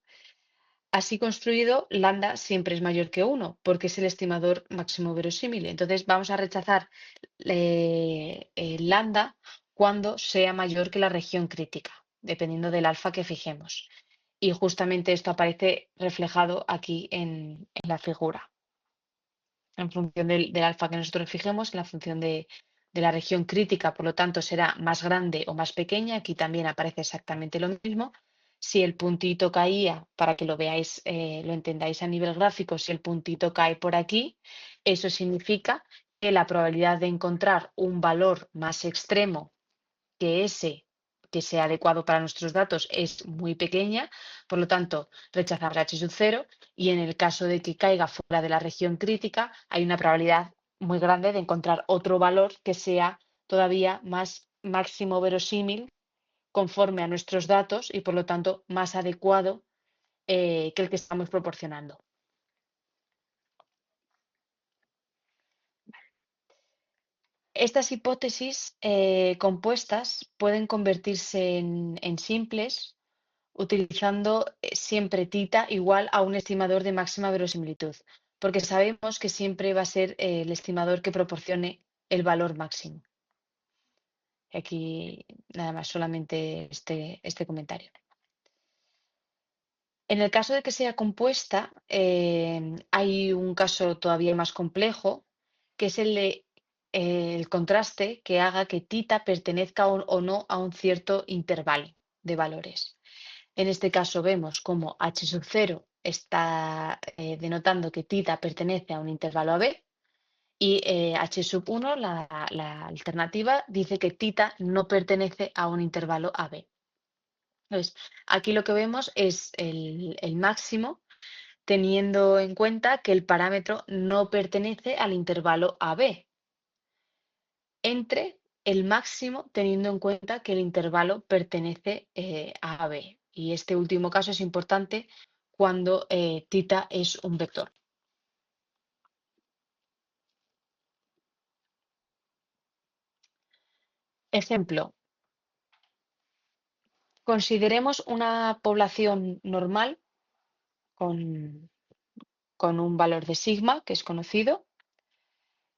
Así construido, lambda siempre es mayor que 1 porque es el estimador máximo verosímil. Entonces vamos a rechazar lambda cuando sea mayor que la región crítica, dependiendo del alfa que fijemos. Y justamente esto aparece reflejado aquí en la figura en función del alfa que nosotros fijemos, en la función de la región crítica, por lo tanto, será más grande o más pequeña. Aquí también aparece exactamente lo mismo. Si el puntito caía, para que lo veáis, lo entendáis a nivel gráfico, si el puntito cae por aquí, eso significa que la probabilidad de encontrar un valor más extremo que ese que sea adecuado para nuestros datos es muy pequeña, por lo tanto, rechazar h sub 0 y en el caso de que caiga fuera de la región crítica, hay una probabilidad muy grande de encontrar otro valor que sea todavía más máximo verosímil conforme a nuestros datos y por lo tanto más adecuado que el que estamos proporcionando. Estas hipótesis compuestas pueden convertirse en simples utilizando siempre tita igual a un estimador de máxima verosimilitud, porque sabemos que siempre va a ser el estimador que proporcione el valor máximo. Aquí nada más, solamente este comentario. En el caso de que sea compuesta, hay un caso todavía más complejo, que es el contraste que haga que tita pertenezca o no a un cierto intervalo de valores. En este caso vemos como h sub 0 está denotando que tita pertenece a un intervalo AB y h sub 1, la alternativa, dice que tita no pertenece a un intervalo AB. Entonces, aquí lo que vemos es el máximo teniendo en cuenta que el parámetro no pertenece al intervalo AB, entre el máximo teniendo en cuenta que el intervalo pertenece a AB. Y este último caso es importante cuando tita es un vector. Ejemplo, consideremos una población normal con, con un valor de sigma, que es conocido,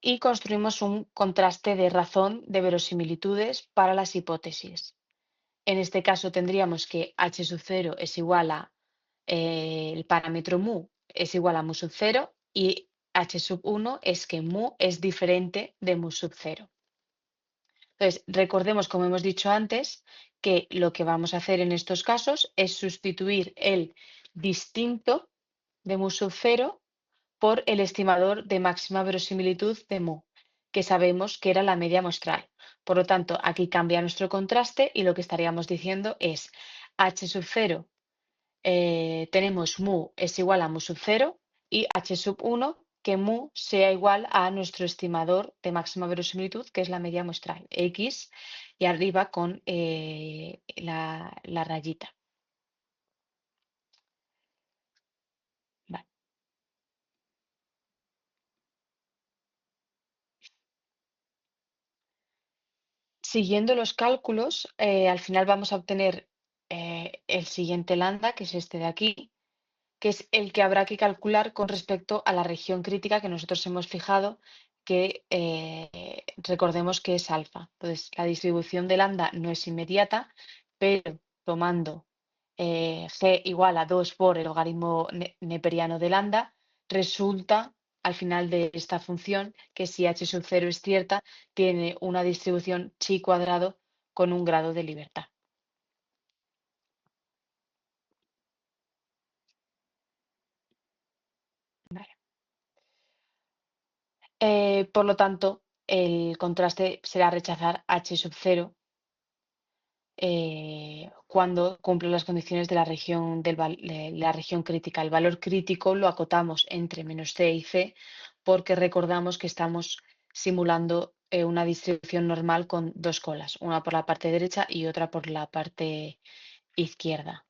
y construimos un contraste de razón de verosimilitudes para las hipótesis. En este caso tendríamos que h sub 0 es igual a el parámetro mu es igual a mu sub 0 y h sub 1 es que mu es diferente de mu sub 0. Entonces, recordemos, como hemos dicho antes, que lo que vamos a hacer en estos casos es sustituir el distinto de mu sub 0 por el estimador de máxima verosimilitud de mu, que sabemos que era la media muestral. Por lo tanto, aquí cambia nuestro contraste y lo que estaríamos diciendo es h sub 0, tenemos mu es igual a mu sub 0 y h sub 1 que mu sea igual a nuestro estimador de máxima verosimilitud, que es la media muestral, x, y arriba con la rayita. Vale. Siguiendo los cálculos, al final vamos a obtener el siguiente lambda, que es este de aquí, que es el que habrá que calcular con respecto a la región crítica que nosotros hemos fijado, que recordemos que es alfa. Entonces, la distribución de lambda no es inmediata, pero tomando g igual a 2 por el logaritmo neperiano de lambda, resulta al final de esta función que si h sub 0 es cierta, tiene una distribución chi cuadrado con un grado de libertad. Vale. Por lo tanto, el contraste será rechazar h sub 0 cuando cumple las condiciones de la región, de la región crítica. El valor crítico lo acotamos entre menos c y c porque recordamos que estamos simulando una distribución normal con dos colas, una por la parte derecha y otra por la parte izquierda.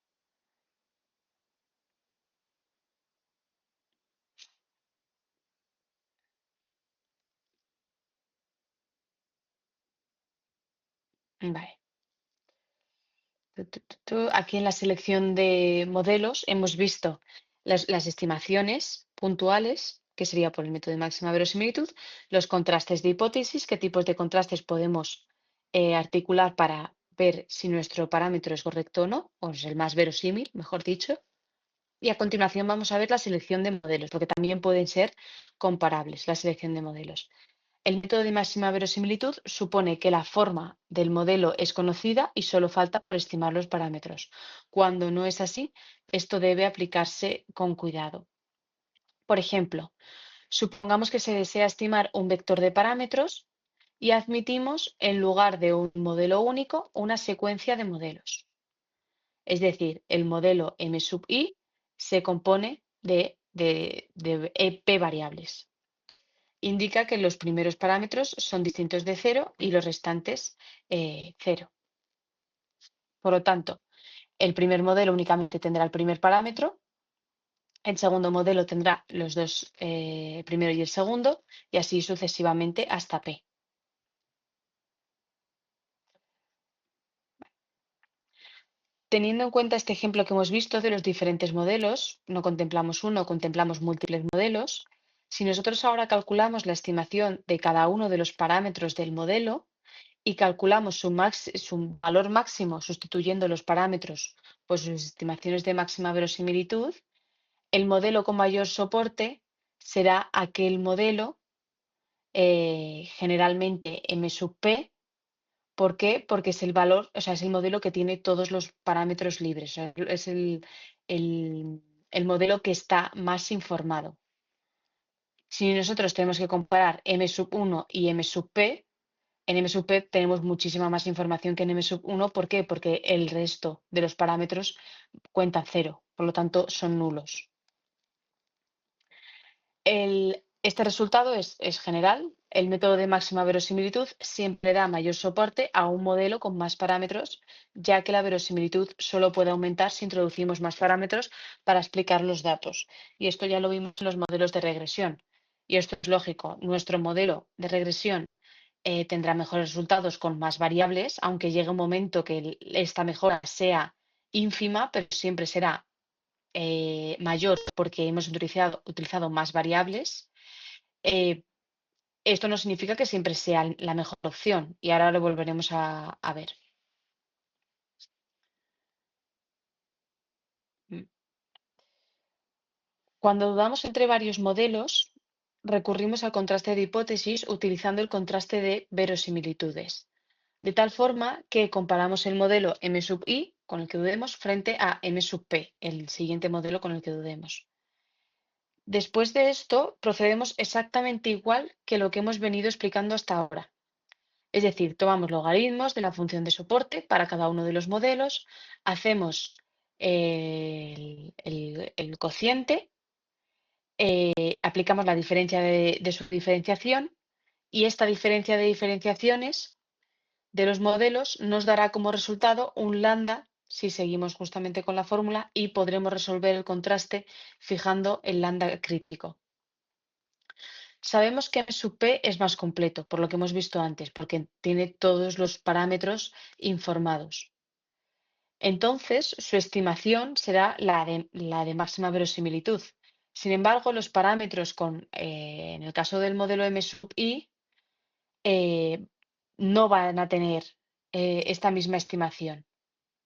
Vale. Aquí en la selección de modelos hemos visto las estimaciones puntuales, que sería por el método de máxima verosimilitud, los contrastes de hipótesis, qué tipos de contrastes podemos articular para ver si nuestro parámetro es correcto o no, o es el más verosímil, mejor dicho. Y a continuación vamos a ver la selección de modelos, porque también pueden ser comparables la selección de modelos. El método de máxima verosimilitud supone que la forma del modelo es conocida y solo falta por estimar los parámetros. Cuando no es así, esto debe aplicarse con cuidado. Por ejemplo, supongamos que se desea estimar un vector de parámetros y admitimos, en lugar de un modelo único, una secuencia de modelos. Es decir, el modelo M sub i se compone de p variables. Indica que los primeros parámetros son distintos de cero y los restantes cero. Por lo tanto, el primer modelo únicamente tendrá el primer parámetro, el segundo modelo tendrá los dos, el primero y el segundo, y así sucesivamente hasta p. Teniendo en cuenta este ejemplo que hemos visto de los diferentes modelos, no contemplamos uno, contemplamos múltiples modelos. Si nosotros ahora calculamos la estimación de cada uno de los parámetros del modelo, y calculamos su valor máximo sustituyendo los parámetros por sus estimaciones de máxima verosimilitud, el modelo con mayor soporte será aquel modelo, generalmente M sub P. ¿Por qué? Porque es el valor, o sea, es el modelo que tiene todos los parámetros libres, o sea, es el- el modelo que está más informado. Si nosotros tenemos que comparar M sub 1 y M sub P, en M sub P tenemos muchísima más información que en M sub 1. ¿Por qué? Porque el resto de los parámetros cuentan cero, por lo tanto son nulos. Este resultado es general. El método de máxima verosimilitud siempre da mayor soporte a un modelo con más parámetros, ya que la verosimilitud solo puede aumentar si introducimos más parámetros para explicar los datos. Y esto ya lo vimos en los modelos de regresión. Y esto es lógico. Nuestro modelo de regresión tendrá mejores resultados con más variables, aunque llegue un momento que esta mejora sea ínfima, pero siempre será mayor porque hemos utilizado más variables. eh, Esto no significa que siempre sea la mejor opción y ahora lo volveremos a ver. Mm. Cuando dudamos entre varios modelos, recurrimos al contraste de hipótesis utilizando el contraste de verosimilitudes, de tal forma que comparamos el modelo M sub I con el que dudemos frente a M sub P, el siguiente modelo con el que dudemos. Después de esto, procedemos exactamente igual que lo que hemos venido explicando hasta ahora. Es decir, tomamos logaritmos de la función de soporte para cada uno de los modelos, hacemos el cociente, aplicamos la diferencia de su diferenciación y esta diferencia de diferenciaciones de los modelos nos dará como resultado un lambda si seguimos justamente con la fórmula y podremos resolver el contraste fijando el lambda crítico. Sabemos que M sub P es más completo, por lo que hemos visto antes, porque tiene todos los parámetros informados. Entonces, su estimación será la de máxima verosimilitud. Sin embargo, los parámetros en el caso del modelo M sub I, eh, no van a tener esta misma estimación,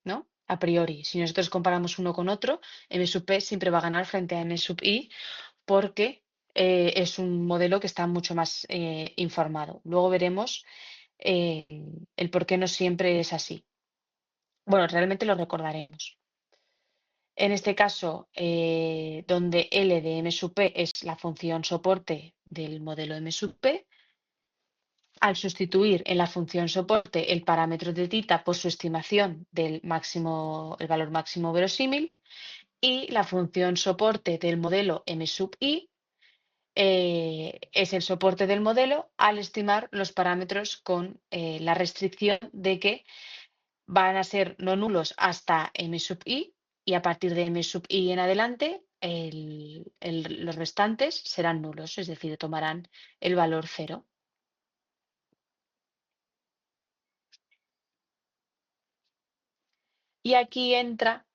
¿no? A priori, si nosotros comparamos uno con otro, M sub P siempre va a ganar frente a M sub I porque es un modelo que está mucho más informado. Luego veremos eh, el por qué no siempre es así. Bueno, realmente lo recordaremos. En este caso, donde L de M sub P es la función soporte del modelo M sub P, al sustituir en la función soporte el parámetro de tita por su estimación del máximo, el valor máximo verosímil, y la función soporte del modelo M sub I es el soporte del modelo al estimar los parámetros con la restricción de que van a ser no nulos hasta M sub I y a partir de M sub I en adelante los restantes serán nulos, es decir, tomarán el valor cero. Y aquí entra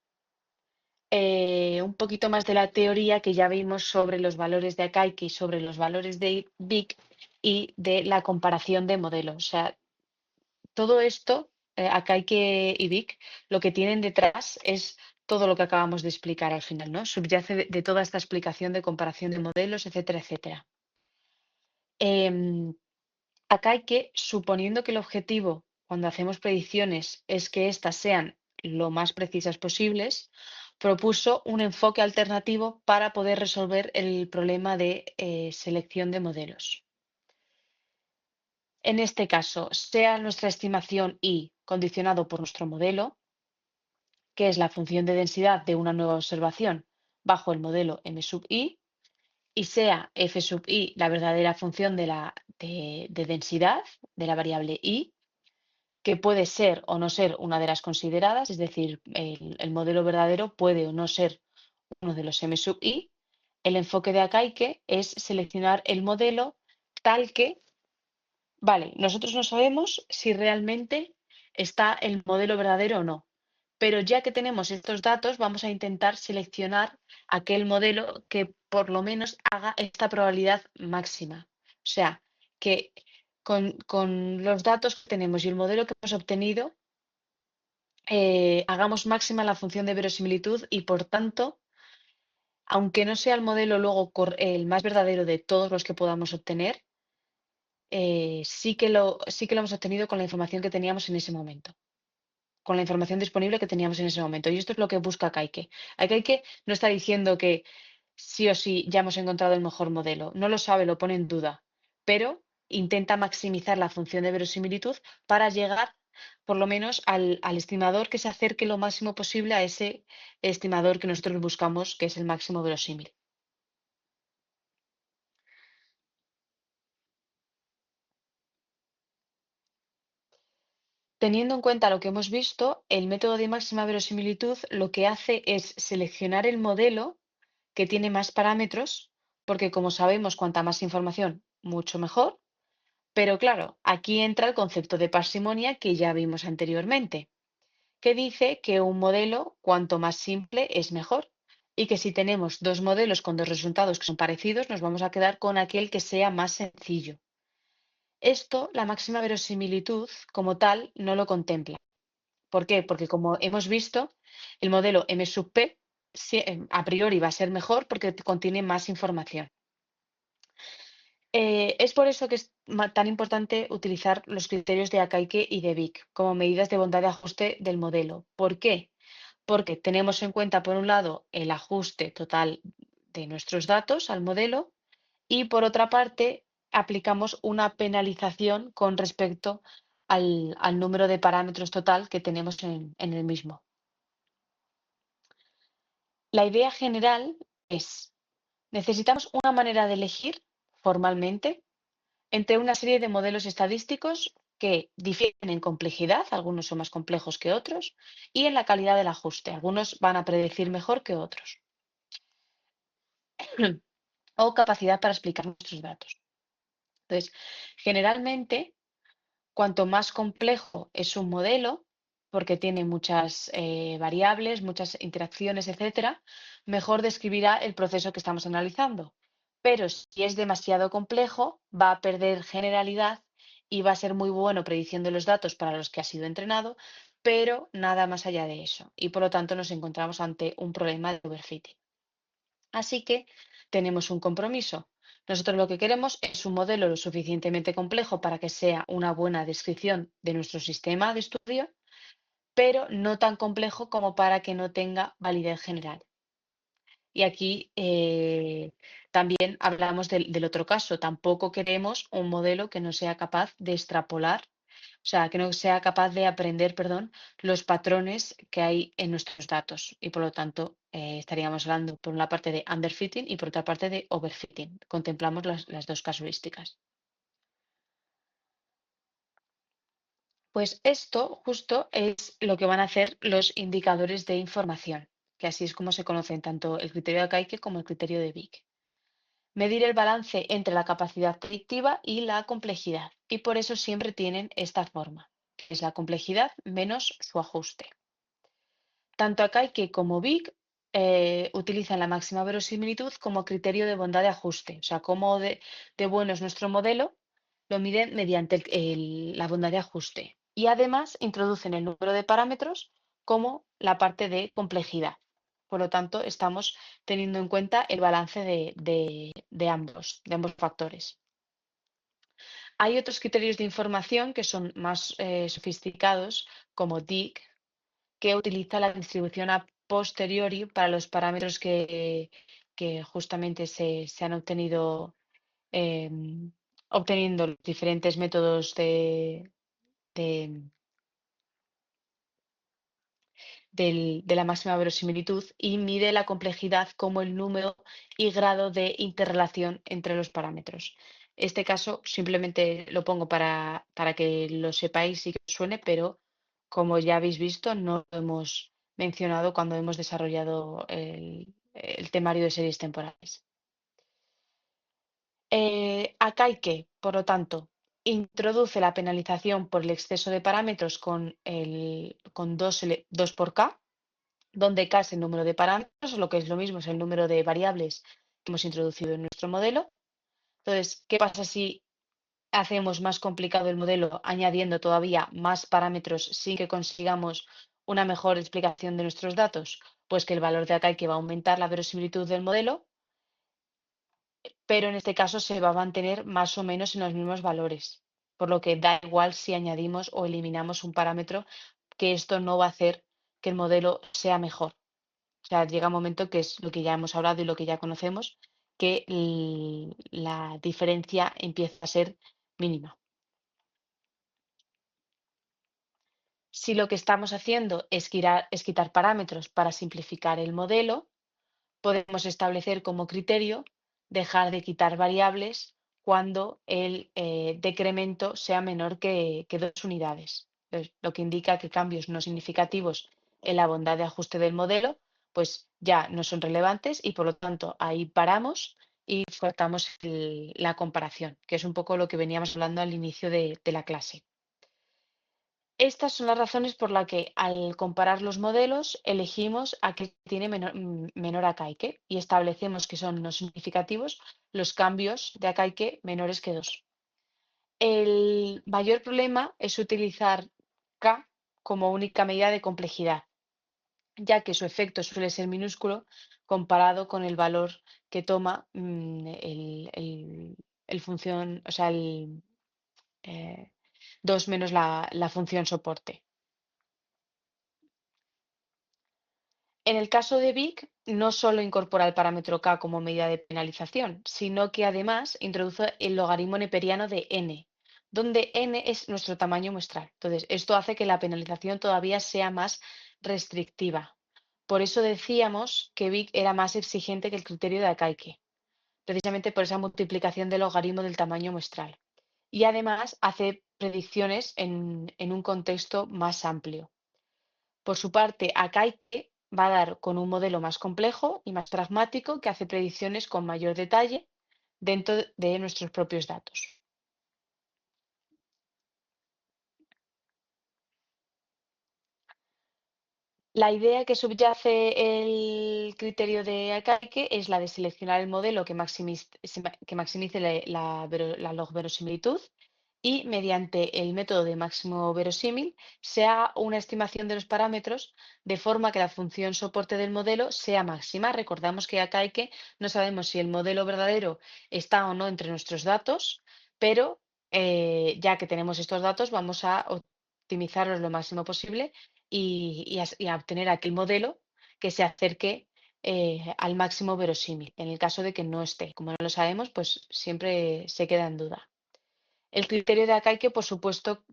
un poquito más de la teoría que ya vimos sobre los valores de Akaike y sobre los valores de Vic y de la comparación de modelos. O sea, todo esto, Akaike y Vic, lo que tienen detrás es todo lo que acabamos de explicar al final, ¿no? Subyace de toda esta explicación de comparación de modelos, etcétera, etcétera. Akaike, suponiendo que el objetivo cuando hacemos predicciones es que éstas sean lo más precisas posibles, propuso un enfoque alternativo para poder resolver el problema de selección de modelos. En este caso, sea nuestra estimación I condicionado por nuestro modelo, que es la función de densidad de una nueva observación bajo el modelo M sub I, y sea f sub i la verdadera función de densidad de la variable i, que puede ser o no ser una de las consideradas, es decir, el modelo verdadero puede o no ser uno de los m sub i. El enfoque de Akaike es seleccionar el modelo tal que, vale, nosotros no sabemos si realmente está el modelo verdadero o no, pero ya que tenemos estos datos, vamos a intentar seleccionar aquel modelo que por lo menos haga esta probabilidad máxima. O sea, que con los datos que tenemos y el modelo que hemos obtenido, hagamos máxima la función de verosimilitud y, por tanto, aunque no sea el modelo luego el más verdadero de todos los que podamos obtener, sí que lo hemos obtenido con la información que teníamos en ese momento, con la información disponible que teníamos en ese momento. Y esto es lo que busca Kaike. Kaike no está diciendo que sí o sí ya hemos encontrado el mejor modelo. No lo sabe, lo pone en duda, pero intenta maximizar la función de verosimilitud para llegar por lo menos al estimador que se acerque lo máximo posible a ese estimador que nosotros buscamos, que es el máximo verosímil. Teniendo en cuenta lo que hemos visto, el método de máxima verosimilitud lo que hace es seleccionar el modelo que tiene más parámetros, porque como sabemos, cuanta más información, mucho mejor. Pero claro, aquí entra el concepto de parsimonia que ya vimos anteriormente, que dice que un modelo, cuanto más simple, es mejor. Y que si tenemos dos modelos con dos resultados que son parecidos, nos vamos a quedar con aquel que sea más sencillo. Esto, la máxima verosimilitud como tal, no lo contempla. ¿Por qué? Porque como hemos visto, el modelo M sub P a priori va a ser mejor porque contiene más información. Es por eso que es tan importante utilizar los criterios de Akaike y de Vic como medidas de bondad de ajuste del modelo. ¿Por qué? Porque tenemos en cuenta, por un lado, el ajuste total de nuestros datos al modelo y, por otra parte, aplicamos una penalización con respecto al número de parámetros total que tenemos en el mismo. La idea general es, necesitamos una manera de elegir formalmente entre una serie de modelos estadísticos que difieren en complejidad, algunos son más complejos que otros, y en la calidad del ajuste, algunos van a predecir mejor que otros, o capacidad para explicar nuestros datos. Entonces, generalmente, cuanto más complejo es un modelo, porque tiene muchas variables, muchas interacciones, etcétera, mejor describirá el proceso que estamos analizando. Pero si es demasiado complejo, va a perder generalidad y va a ser muy bueno prediciendo los datos para los que ha sido entrenado, pero nada más allá de eso. Y por lo tanto nos encontramos ante un problema de overfitting. Así que tenemos un compromiso. Nosotros lo que queremos es un modelo lo suficientemente complejo para que sea una buena descripción de nuestro sistema de estudio, pero no tan complejo como para que no tenga validez general. Y aquí también hablamos del otro caso. Tampoco queremos un modelo que no sea capaz de extrapolar, o sea, que no sea capaz de aprender, perdón, los patrones que hay en nuestros datos. Y por lo tanto, estaríamos hablando por una parte de underfitting y por otra parte de overfitting. Contemplamos las dos casuísticas. Pues esto justo es lo que van a hacer los indicadores de información, que así es como se conocen tanto el criterio de Kaike como el criterio de Vic. Medir el balance entre la capacidad predictiva y la complejidad, y por eso siempre tienen esta forma, que es la complejidad menos su ajuste. Tanto Akaike como Vic utilizan la máxima verosimilitud como criterio de bondad de ajuste, o sea, cómo de bueno es nuestro modelo, lo miden mediante la bondad de ajuste. Y además introducen el número de parámetros como la parte de complejidad. Por lo tanto, estamos teniendo en cuenta el balance de ambos factores. Hay otros criterios de información que son más sofisticados, como DIC, que utiliza la distribución a posteriori para los parámetros que justamente se han obtenido obteniendo los diferentes métodos de- de la máxima verosimilitud y mide la complejidad como el número y grado de interrelación entre los parámetros. Este caso simplemente lo pongo para que lo sepáis y que os suene, pero como ya habéis visto, no lo hemos mencionado cuando hemos desarrollado el temario de series temporales. Akaike, por lo tanto, introduce la penalización por el exceso de parámetros con 2 por K, donde K es el número de parámetros, o lo que es lo mismo, es el número de variables que hemos introducido en nuestro modelo. Entonces, ¿qué pasa si hacemos más complicado el modelo añadiendo todavía más parámetros sin que consigamos una mejor explicación de nuestros datos, pues que el valor de acá y que va a aumentar la verosimilitud del modelo, pero en este caso se va a mantener más o menos en los mismos valores, por lo que da igual si añadimos o eliminamos un parámetro, que esto no va a hacer que el modelo sea mejor. O sea, llega un momento que es lo que ya hemos hablado y lo que ya conocemos, que la diferencia empieza a ser mínima. Si lo que estamos haciendo es quitar parámetros para simplificar el modelo, podemos establecer como criterio dejar de quitar variables cuando el decremento sea menor que 2 unidades. Lo que indica que cambios no significativos en la bondad de ajuste del modelo, pues ya no son relevantes y por lo tanto ahí paramos y cortamos la comparación, que es un poco lo que veníamos hablando al inicio de la clase. Estas son las razones por las que al comparar los modelos elegimos aquel que tiene menor acaique y establecemos que son no significativos los cambios de acaique menores que 2. El mayor problema es utilizar K como única medida de complejidad, ya que su efecto suele ser minúsculo comparado con el valor que toma el función, o sea, el 2 menos la función soporte. En el caso de Vic, no solo incorpora el parámetro k como medida de penalización, sino que además introduce el logaritmo neperiano de n, donde n es nuestro tamaño muestral. Entonces, esto hace que la penalización todavía sea más restrictiva. Por eso decíamos que Vic era más exigente que el criterio de Akaike, precisamente por esa multiplicación del logaritmo del tamaño muestral. Y además hace predicciones en un contexto más amplio. Por su parte, Akaike va a dar con un modelo más complejo y más pragmático que hace predicciones con mayor detalle dentro de nuestros propios datos. La idea que subyace el criterio de Akaike es la de seleccionar el modelo que maximice la log-verosimilitud y mediante el método de máximo verosímil se haga una estimación de los parámetros de forma que la función soporte del modelo sea máxima. Recordamos que acá hay que no sabemos si el modelo verdadero está o no entre nuestros datos, pero ya que tenemos estos datos vamos a optimizarlos lo máximo posible y a obtener aquel modelo que se acerque al máximo verosímil. En el caso de que no esté, como no lo sabemos, pues siempre se queda en duda. El criterio de Akaike, por supuesto,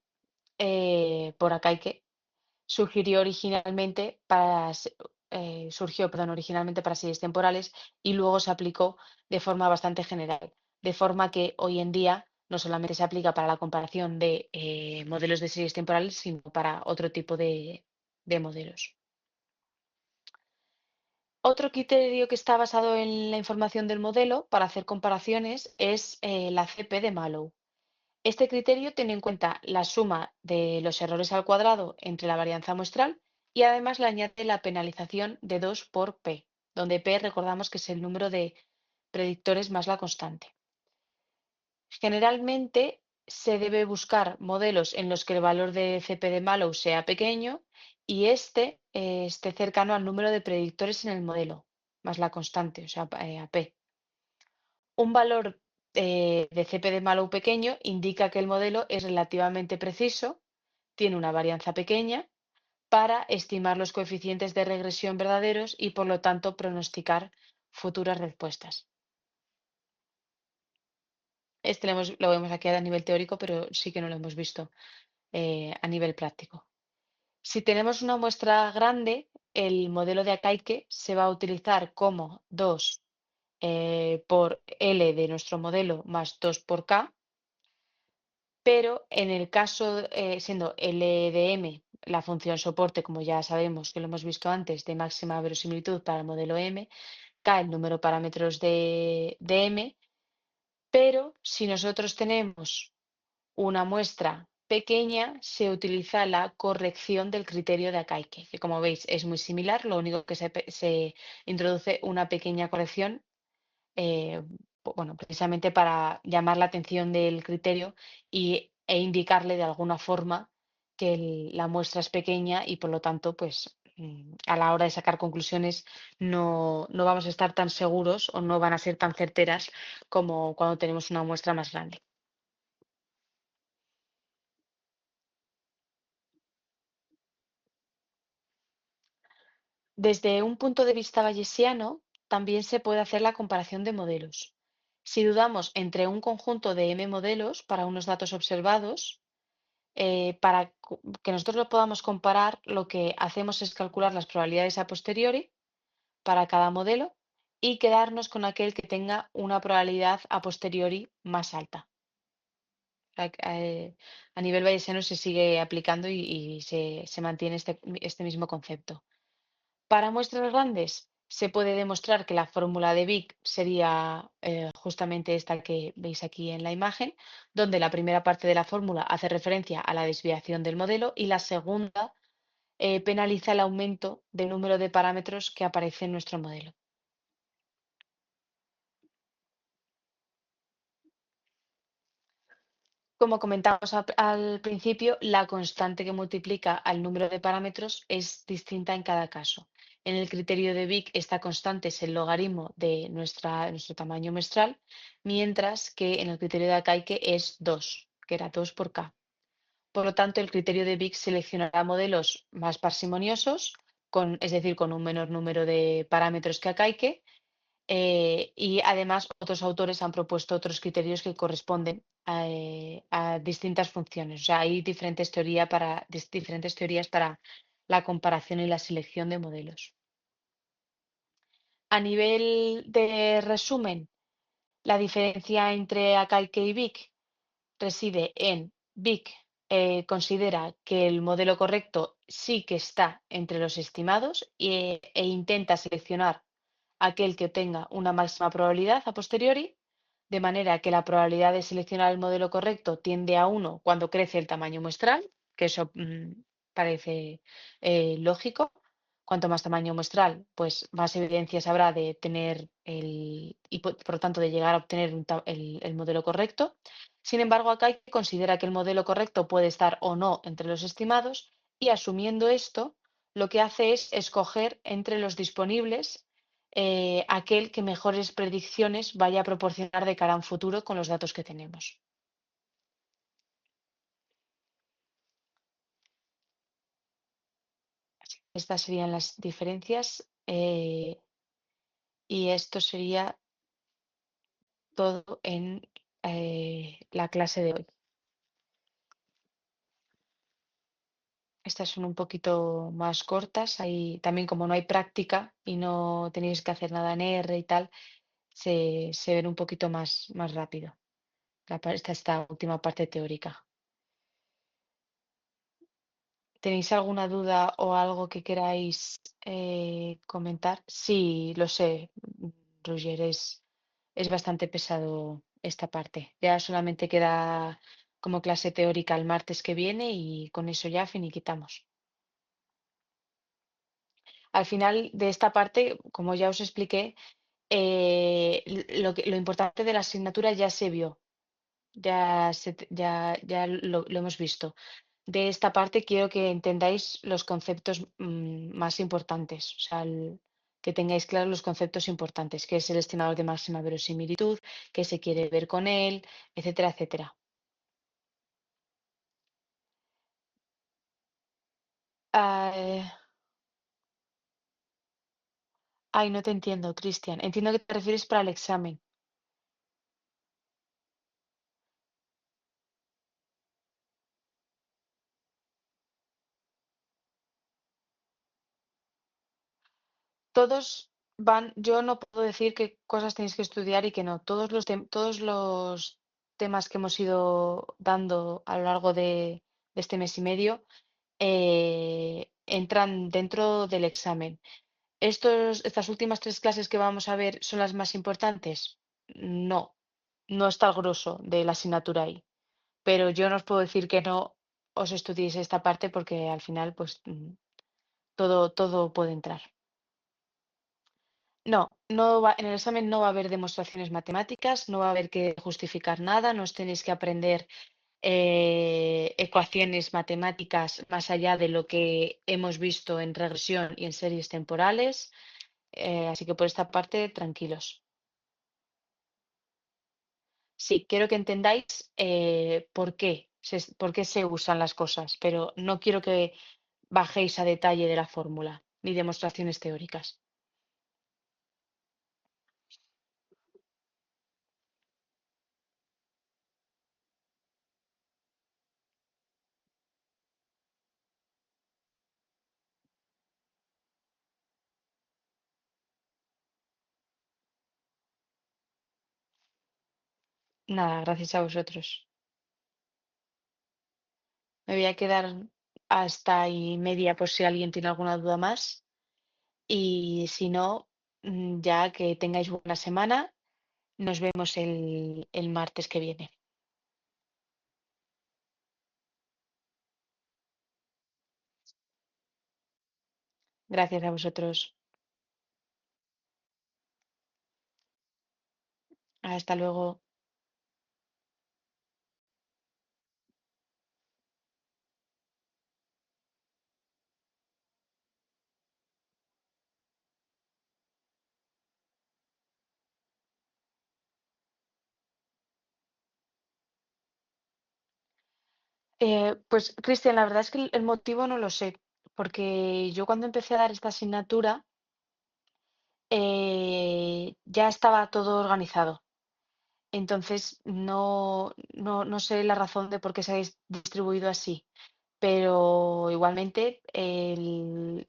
por Akaike, surgió, perdón, originalmente para series temporales y luego se aplicó de forma bastante general, de forma que hoy en día no solamente se aplica para la comparación de modelos de series temporales, sino para otro tipo de modelos. Otro criterio que está basado en la información del modelo para hacer comparaciones es la CP de Mallow. Este criterio tiene en cuenta la suma de los errores al cuadrado entre la varianza muestral y además le añade la penalización de 2 por P, donde P recordamos que es el número de predictores más la constante. Generalmente se debe buscar modelos en los que el valor de CP de Mallow sea pequeño y este esté cercano al número de predictores en el modelo, más la constante, o sea, a P. Un valor de CP de Mallow pequeño indica que el modelo es relativamente preciso, tiene una varianza pequeña para estimar los coeficientes de regresión verdaderos y por lo tanto pronosticar futuras respuestas. Este lo vemos aquí a nivel teórico, pero sí que no lo hemos visto a nivel práctico. Si tenemos una muestra grande, el modelo de Akaike se va a utilizar como 2 por L de nuestro modelo más 2 por K, pero en el caso, siendo LDM la función soporte, como ya sabemos que lo hemos visto antes, de máxima verosimilitud para el modelo M, K el número de parámetros de M, pero si nosotros tenemos una muestra pequeña, se utiliza la corrección del criterio de Akaike, que como veis es muy similar, lo único que se introduce una pequeña corrección bueno, precisamente para llamar la atención del criterio e indicarle de alguna forma que la muestra es pequeña y por lo tanto, pues a la hora de sacar conclusiones no vamos a estar tan seguros o no van a ser tan certeras como cuando tenemos una muestra más grande. Desde un punto de vista bayesiano, también se puede hacer la comparación de modelos. Si dudamos entre un conjunto de m modelos para unos datos observados, que nosotros lo podamos comparar, lo que hacemos es calcular las probabilidades a posteriori para cada modelo y quedarnos con aquel que tenga una probabilidad a posteriori más alta. A nivel bayesiano se sigue aplicando y se mantiene este mismo concepto. Para muestras grandes se puede demostrar que la fórmula de Vic sería justamente esta que veis aquí en la imagen, donde la primera parte de la fórmula hace referencia a la desviación del modelo y la segunda penaliza el aumento del número de parámetros que aparece en nuestro modelo. Como comentamos al principio, la constante que multiplica al número de parámetros es distinta en cada caso. En el criterio de Vic, esta constante es el logaritmo de nuestro tamaño muestral, mientras que en el criterio de Akaike es 2, que era 2 por K. Por lo tanto, el criterio de Vic seleccionará modelos más parsimoniosos, es decir, con un menor número de parámetros que Akaike, y además otros autores han propuesto otros criterios que corresponden a distintas funciones. O sea, hay diferentes teorías para la comparación y la selección de modelos. A nivel de resumen, la diferencia entre Akaike y Vic reside en Vic considera que el modelo correcto sí que está entre los estimados e intenta seleccionar aquel que tenga una máxima probabilidad a posteriori, de manera que la probabilidad de seleccionar el modelo correcto tiende a 1 cuando crece el tamaño muestral, que eso parece lógico. Cuanto más tamaño muestral, pues más evidencias habrá de tener y por lo tanto de llegar a obtener el modelo correcto. Sin embargo, acá considera que el modelo correcto puede estar o no entre los estimados y asumiendo esto, lo que hace es escoger entre los disponibles aquel que mejores predicciones vaya a proporcionar de cara a un futuro con los datos que tenemos. Estas serían las diferencias y esto sería todo en la clase de hoy. Estas son un poquito más cortas. También como no hay práctica y no tenéis que hacer nada en R y tal, se ven un poquito más rápido. Esta última parte teórica. ¿Tenéis alguna duda o algo que queráis comentar? Sí, lo sé, Roger, es bastante pesado esta parte. Ya solamente queda como clase teórica el martes que viene y con eso ya finiquitamos. Al final de esta parte, como ya os expliqué, lo importante de la asignatura ya se vio, ya lo hemos visto. De esta parte quiero que entendáis los conceptos más importantes, o sea, que tengáis claros los conceptos importantes, que es el estimador de máxima verosimilitud, qué se quiere ver con él, etcétera, etcétera. Ah, ay, no te entiendo, Cristian. Entiendo que te refieres para el examen. Todos yo no puedo decir qué cosas tenéis que estudiar y que no. Todos los temas que hemos ido dando a lo largo de este mes y medio entran dentro del examen. Estas últimas tres clases que vamos a ver son las más importantes. No, no está el grosso de la asignatura ahí. Pero yo no os puedo decir que no os estudiéis esta parte porque al final, pues todo puede entrar. No, en el examen no va a haber demostraciones matemáticas, no va a haber que justificar nada, no os tenéis que aprender ecuaciones matemáticas más allá de lo que hemos visto en regresión y en series temporales. Así que por esta parte, tranquilos. Sí, quiero que entendáis por qué se usan las cosas, pero no quiero que bajéis a detalle de la fórmula ni demostraciones teóricas. Nada, gracias a vosotros. Me voy a quedar hasta y media por si alguien tiene alguna duda más. Y si no, ya que tengáis buena semana, nos vemos el martes que viene. Gracias a vosotros. Hasta luego. Pues, Cristian, la verdad es que el motivo no lo sé, porque yo cuando empecé a dar esta asignatura ya estaba todo organizado. Entonces, no sé la razón de por qué se ha distribuido así. Pero igualmente,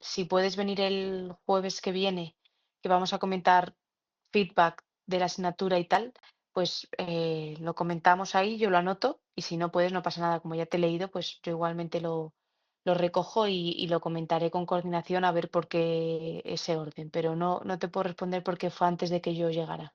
si puedes venir el jueves que viene, que vamos a comentar feedback de la asignatura y tal, pues lo comentamos ahí, yo lo anoto y si no puedes, no pasa nada. Como ya te he leído, pues yo igualmente lo recojo y lo comentaré con coordinación a ver por qué ese orden. Pero no te puedo responder porque fue antes de que yo llegara.